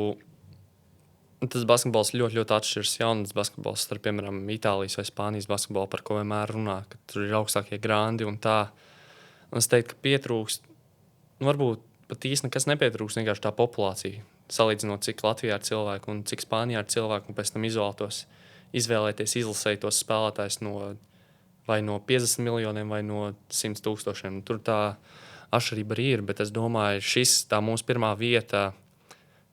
tas basketbols ļoti, ļoti atšķiras jaunas basketbols starp, piemēram, Itālijas vai Spānijas basketbolu, par ko vienmēr runā, ka tur ir augstākie grandi un tā. Un es teiktu, ka pietrūkst, varbūt pat īsti nekas nepietrūkst, vienkārši tā populācija, salīdzinot, cik Latvijā ir cilvēku un cik Spānijā ir cilvēku, un pēc tam izvēlēties, izlasēt tos spēlētājs vai no 50 miljoniem vai no 100 000. Tur tā atšķirība arī ir, bet es domāju, tā mūsu pirmā vieta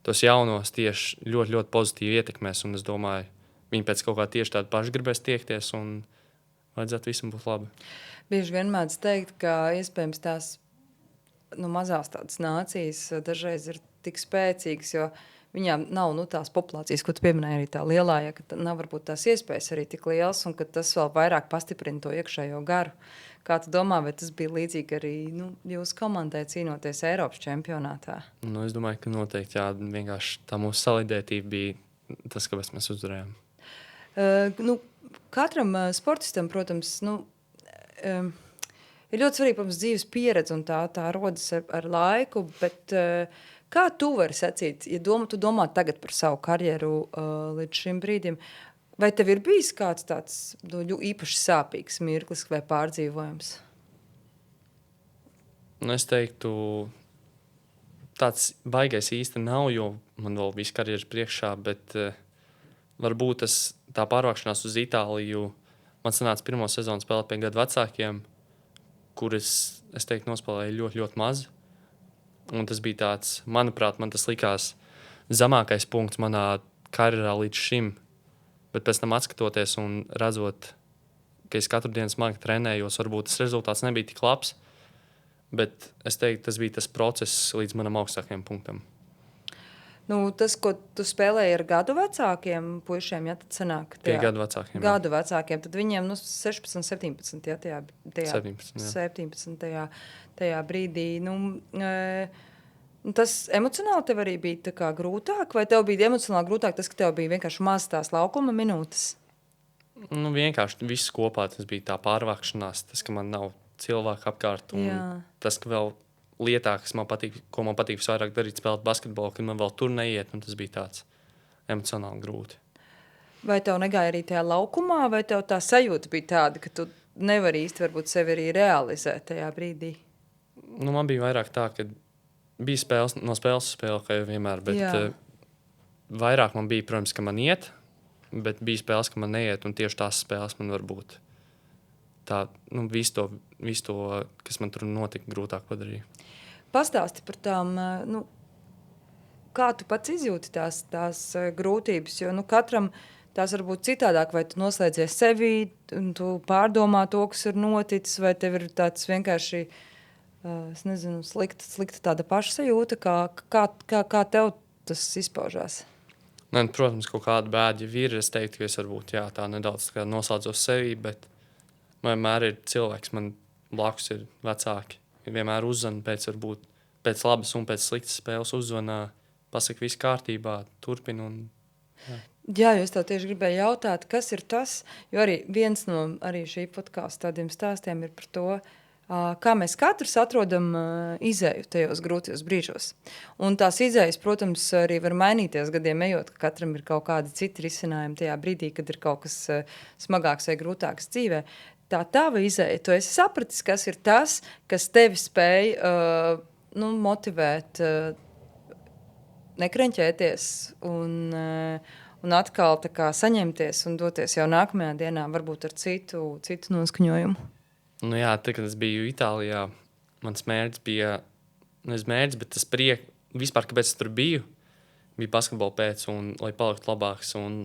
tos jaunos tieši ļoti, ļoti pozitīvi ietekmēs, un es domāju, viņi pēc kaut kā tieši tādu pašu gribēs tiekties, un vajadzētu visam būt labi. Bieži vien mēdz teikt, ka iespējams tās mazās tādas nācijas dažreiz ir tik spēcīgas, jo viņām nav tās populācijas, ko tu pieminēji arī tā lielā, ja, ka nav varbūt tās iespējas arī tik liels, un ka tas vēl vairāk pastiprina to iekšējo garu. Kā tu domā, vai tas bija līdzīgi arī jūsu komandai cīnoties Eiropas čempionātā? Es domāju, ka noteikti, jā, vienkārši tā mūsu salidētība bija tas, kāpēc mēs uzvarējām. Katram sportistam, protams, ir ļoti svarīgi, protams, dzīves pieredze, un tā rodas ar laiku, bet kā tu vari sacīt, ja tu domā tagad par savu karjeru līdz šim brīdim, vai tev ir bijis kāds tāds īpaši sāpīgs mirklis vai pārdzīvojums? Es teiktu, tāds baigais īsti nav, jo man vēl viss karjeras priekšā, bet varbūt tā pārvākšanās uz Itāliju, man sanāca pirmo sezonu spēlēt pie gadu vecākiem, kur es teiktu, nospēlēju ļoti, ļoti maz. Un tas bija tāds, manuprāt, man tas likās zemākais punkts manā karjerā līdz šim. Bet pēc tam atskatoties un redzot, ka es katru dienu smagi trenējos, varbūt tas rezultāts nebija tik labs, bet es teiktu, tas bija tas process līdz manam augstākajam punktam. Tas, ko tu spēlēji ar gadu vecākiem puišiem, ja tad sanāk Tie gadu vecākiem. Gadu vecākiem, tad viņiem 16, 17, ja, tajā 17. Tajā brīdī. Tas emocionāli tev arī bija tā kā grūtāk, vai tev bija emocionāli grūtāk tas, ka tev bija vienkārši maz tās laukuma minūtes? Vienkārši viss kopā, tas bija tā pārvākšanās, tas, ka man nav cilvēku apkārt, un tas, ka vēl lietā, ko man patīk visvairāk darīt, spēlēt basketbolu, kad man vēl tur neiet, un tas bija tāds emocionāli grūti. Vai tev negāja arī tajā laukumā, vai tev tā sajūta bija tāda, ka tu nevari īsti varbūt sevi arī realizēt tajā brīdī? Man bija vairāk tā, ka bija spēles, no spēles uz spēli, kā jau vienmēr, bet vairāk man bija, protams, ka man iet, bet bija spēles, ka man neiet, un tieši tās spēles man varbūt tā, visu to, kas man tur notika, grūtāk padarīja. Pastāsti par tām, kā tu pats izjūti tās grūtības, jo katram tās var būt citādāk, vai tu noslēdzies sevi, un tu pārdomā to, kas ir noticis, vai tev ir tāds vienkārši, es nezinu, slikta tāda pašsajūta, kā tev tas izpaužās? Protams, kaut kāda bēda jau ir, es teiktu, ka es varbūt tā nedaudz noslēdzos sevi, bet vienmēr ir cilvēks, man blakus ir vecāki. Vienmēr uzzvana pēc labas un pēc sliktas spēles uzzvana, pasaka viss kārtībā, turpina. Jā, es tev tieši gribēju jautāt, kas ir tas, jo arī viens no arī šī podkāsta tādiem stāstiem ir par to, kā mēs katrs atrodam izēju tajos grūtajos brīžos. Un tās izējas, protams, arī var mainīties gadiem ejot, ka katram ir kaut kādi citi risinājumi tajā brīdī, kad ir kaut kas smagāks vai grūtāks dzīvē. Tā tava izēja, tu esi sapratis, kas ir tas, kas tevi spēj motivēt, nekreņķēties un atkal tā kā saņemties un doties jau nākamajā dienā, varbūt ar citu noskaņojumu. Tad, kad es biju Itālijā, mans mērķis bija, bet tas vispār, kāpēc es tur biju, bija basketbola pēc, un lai paliktu labāks. Un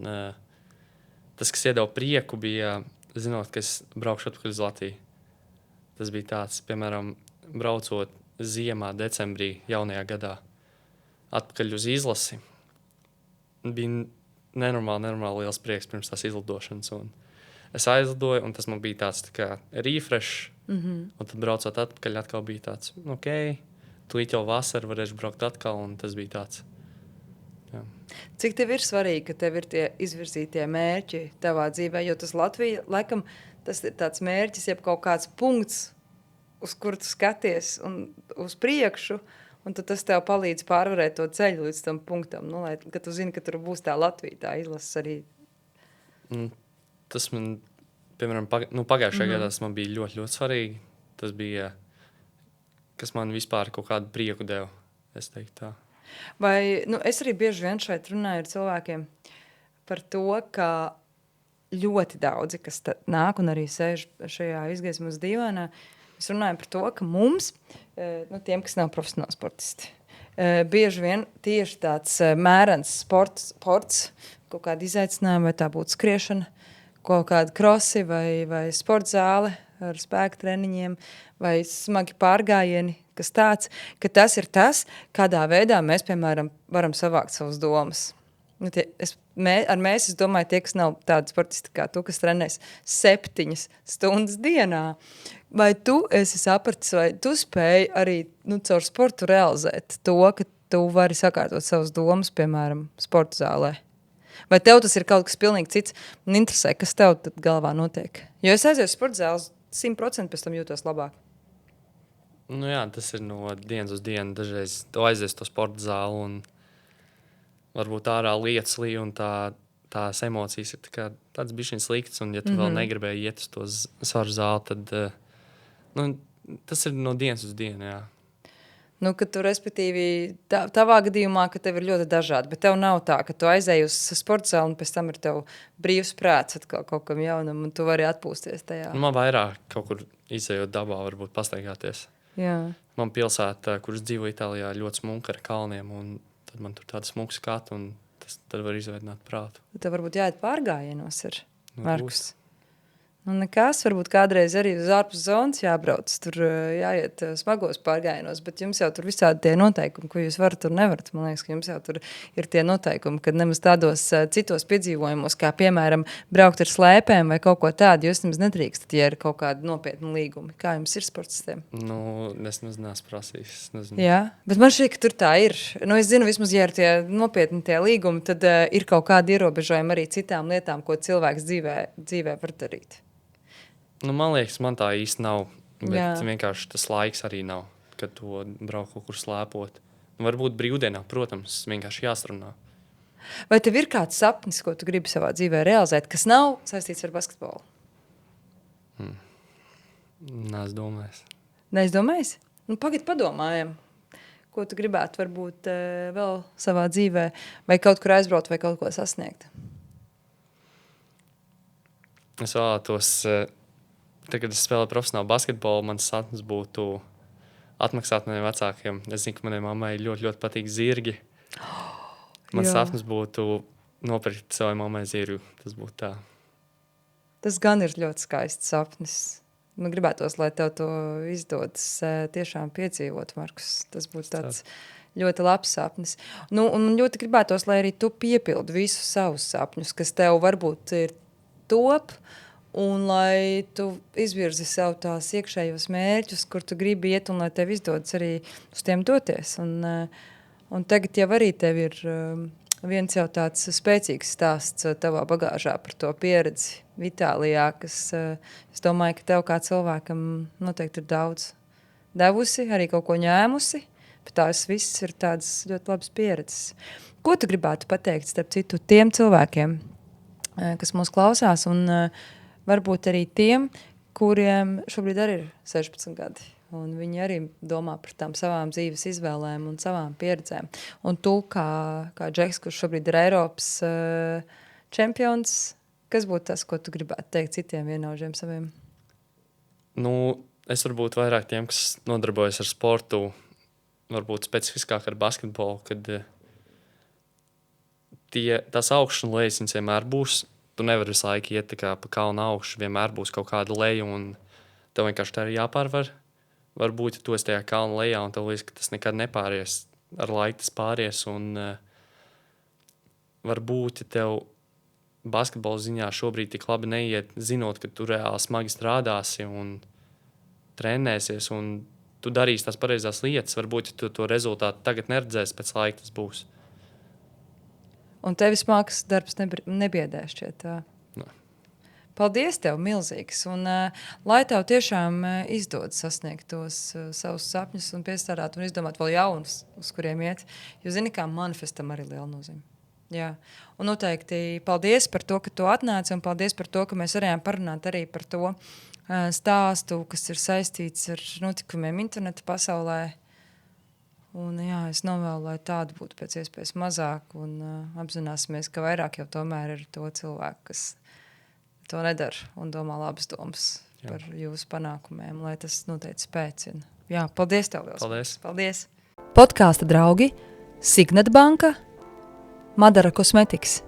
tas, kas iedeva prieku, bija zinot, ka es braukšu atpakaļ uz Latviju. Tas bija tāds, piemēram, braucot ziemā, decembrī, jaunajā gadā, atpakaļ uz izlasi. Bija nenormāli liels prieks pirms tās izlidošanas. Un es aizlidoju, un tas man bija tāds tā kā refresh. Un tad braucot atpakaļ, atkal bija tāds, tūlīt jau vasara, varēšu braukt atkal, un tas bija tāds. Jā. Cik tev ir svarīgi, ka tev ir tie izvirzītie mērķi tavā dzīvē, jo tas Latvija, laikam, tas ir tāds mērķis, jeb kaut kāds punkts, uz kuru tu skaties un uz priekšu, un tad tas tev palīdz pārvarēt to ceļu līdz tam punktam, ka tu zini, ka tur būs tā Latvija, tā izlases arī. Tas man, piemēram, pagājušajā gadā tas man bija ļoti, ļoti svarīgi. Tas bija, kas man vispār kaut kādu prieku deva, es teiktu tā. Vai, es arī bieži vien šeit runāju ar cilvēkiem par to, ka ļoti daudzi, kas nāk un arī sēž šajā izgaismas dīvainā, mēs runājam par to, ka mums, tiem, kas nav profesionāli sportisti, bieži vien tieši tāds mērens sports, kaut kāda izaicinājuma, vai tā būtu skriešana, kaut kāda krosi vai sporta zāle ar spēku treniņiem, vai smagi pārgājieni, kas tāds, ka tas ir tas, kādā veidā mēs, piemēram, varam savākt savas domas. Es domāju, tie, kas nav tādi sportisti kā tu, kas trenēs 7 stundas dienā, vai tu esi sapratis, vai tu spēji arī caur sportu realizēt to, ka tu vari sakārtot savas domas, piemēram, sporta zālē? Vai tev tas ir kaut kas pilnīgi cits? Man interesē, kas tev tad galvā notiek. Jo es aizēju sporta zāles 100% pēc tam jūtos labāk. Tas ir no dienas uz dienu. Dažreiz tu aizies to sporta zāli un varbūt ārā lietas lī un tās emocijas ir tāds bišķiņ slikts. Un ja tu vēl negribēji iet uz to svaru zāli, tad tas ir no dienas uz dienu, jā. Ka tu, respektīvi, tavā gadījumā, ka tev ir ļoti dažādi, bet tev nav tā, ka tu aizēji uz sporta zāli un pēc tam ir tev brīvs prāts atkal kaut kam jaunam un tu vari atpūsties tajā. Man vairāk kaut kur izējot dabā varbūt pastaigāties. Jā. Man pilsēta, kuras dzīvo Itālijā, ļoti smuka ar kalniem un tad man tur tāda smuka skata un tad var izveidināt prātu. Tev varbūt jāiet pārgājienos ar Markus. Nu, nekas, varbūt kādreiz arī uz ārpus zonas jābrauc, tur jāiet smagos pārgājienos, bet jums jau tur visādi tie noteikumi, ko jūs varat un nevarat. Man liekas, ka jums jau tur ir tie noteikumi, kad nemaz tādos citos piedzīvojumos, kā piemēram braukt ar slēpēm vai kaut ko tādu, jūs nemaz nedrīkstat, ja ir kaut kādi nopietni līgumi. Kā jums ir sportistiem? Nu, es neesmu prasījis. Nezinu. Jā, bet man šķiet, ka tur tā ir. Nu, es zinu, vismaz, ja ir tie nopietni tie līgumi, tad ir kaut kādi ierobežojumi arī citām lietām, ko cilvēks dzīvē var darīt. Nu, man liekas, man tā īsti nav, bet Jā. vienkārši tas laiks arī nav, kad to braukt kaut kur slēpot. Nu, varbūt brīvdienā, protams, vienkārši jāsarunā. Vai tev ir kāds sapnis, ko tu gribi savā dzīvē realizēt, kas nav saistīts ar basketbolu? Neesmu domājis. Neizdomājis? Nu, pagad padomājam, ko tu gribētu varbūt vēl savā dzīvē, vai kaut kur aizbraukt, vai kaut ko sasniegt. Es vēlētos, tad, kad es spēlēju profesionālu basketbolu, mans sapnis būtu atmaksāt maniem vecākiem. Es zinu, ka manai mammai ļoti, ļoti patīk zirgi. Mans Jā. sapnis būtu nopirkt savai mammai zirgu. Tas būtu tā. Tas gan ir ļoti skaists sapnis. Man gribētos, lai tev to izdodas tiešām piedzīvot, Markus. Tas būtu tāds ļoti labs sapnis. Nu, un man ļoti gribētos, lai arī tu piepildi visus savus sapņus, kas tev varbūt ir top, un lai tu izvirzi sev tās iekšējos mērķus, kur tu gribi iet, un lai tev izdodas arī uz tiem doties. Un tagad jau arī tev ir viens jau tāds spēcīgs stāsts tavā bagāžā par to pieredzi Itālijā, kas, es domāju, ka tev kā cilvēkam noteikti ir daudz devusi, arī kaut ko ņēmusi, bet tās viss ir tādas ļoti labas pieredzes. Ko tu gribētu pateikt, starp citu, tiem cilvēkiem, kas mūs klausās, un varbūt arī tiem, kuriem šobrīd arī ir 16 gadi, un viņi arī domā par tām savām dzīves izvēlēm un savām pieredzēm. Un tu, kā Džeks, kurš šobrīd ir Eiropas čempions, kas būtu tas, ko tu gribētu teikt citiem vienaudžiem saviem? Nu, es varbūt vairāk tiem, kas nodarbojas ar sportu, varbūt specifiskāk ar basketbolu, kad tās augšas un lejas viņas vienmēr būs. Tu nevari visu laiku iet tā kā pa kalnu augšu, vienmēr būs kaut kāda leja, un tev vienkārši tā ir jāpārvar. Varbūt, ja tu esi tajā kalnu lejā, un tev liekas, ka tas nekad nepāries, ar laiku tas pāries, un varbūt, ja tev basketbola ziņā šobrīd tik labi neiet, zinot, ka tu reāli smagi strādāsi un trenēsies, un tu darīsi tās pareizās lietas, varbūt, ja tu to rezultātu tagad neredzēsi, pēc laika tas būs. Un tevis mākslas darbs nebiedē šķiet tā. Ne. Paldies tev milzīgs, un lai tev tiešām izdodas sasniegt tos savus sapņus un piestādāt un izdomāt vēl jaunus, uz kuriem iet. Jo zini, kā manifestam arī liela nozīme. Jā. Un noteikti paldies par to, ka tu atnāci, un paldies par to, ka mēs varējām parunāt arī par to stāstu, kas ir saistīts ar notikumiem interneta pasaulē. Un jā, es novēlu, lai tādu būtu pēc iespējas mazāk, un apzināsimies, ka vairāk jau tomēr ir to cilvēku, kas to nedara un domā labas domas par jūsu panākumiem, lai tas noteikti spēcina. Jā, paldies tev liels. Paldies. Paldies. Podkāsta draugi Signet Banka, Madara Cosmetics.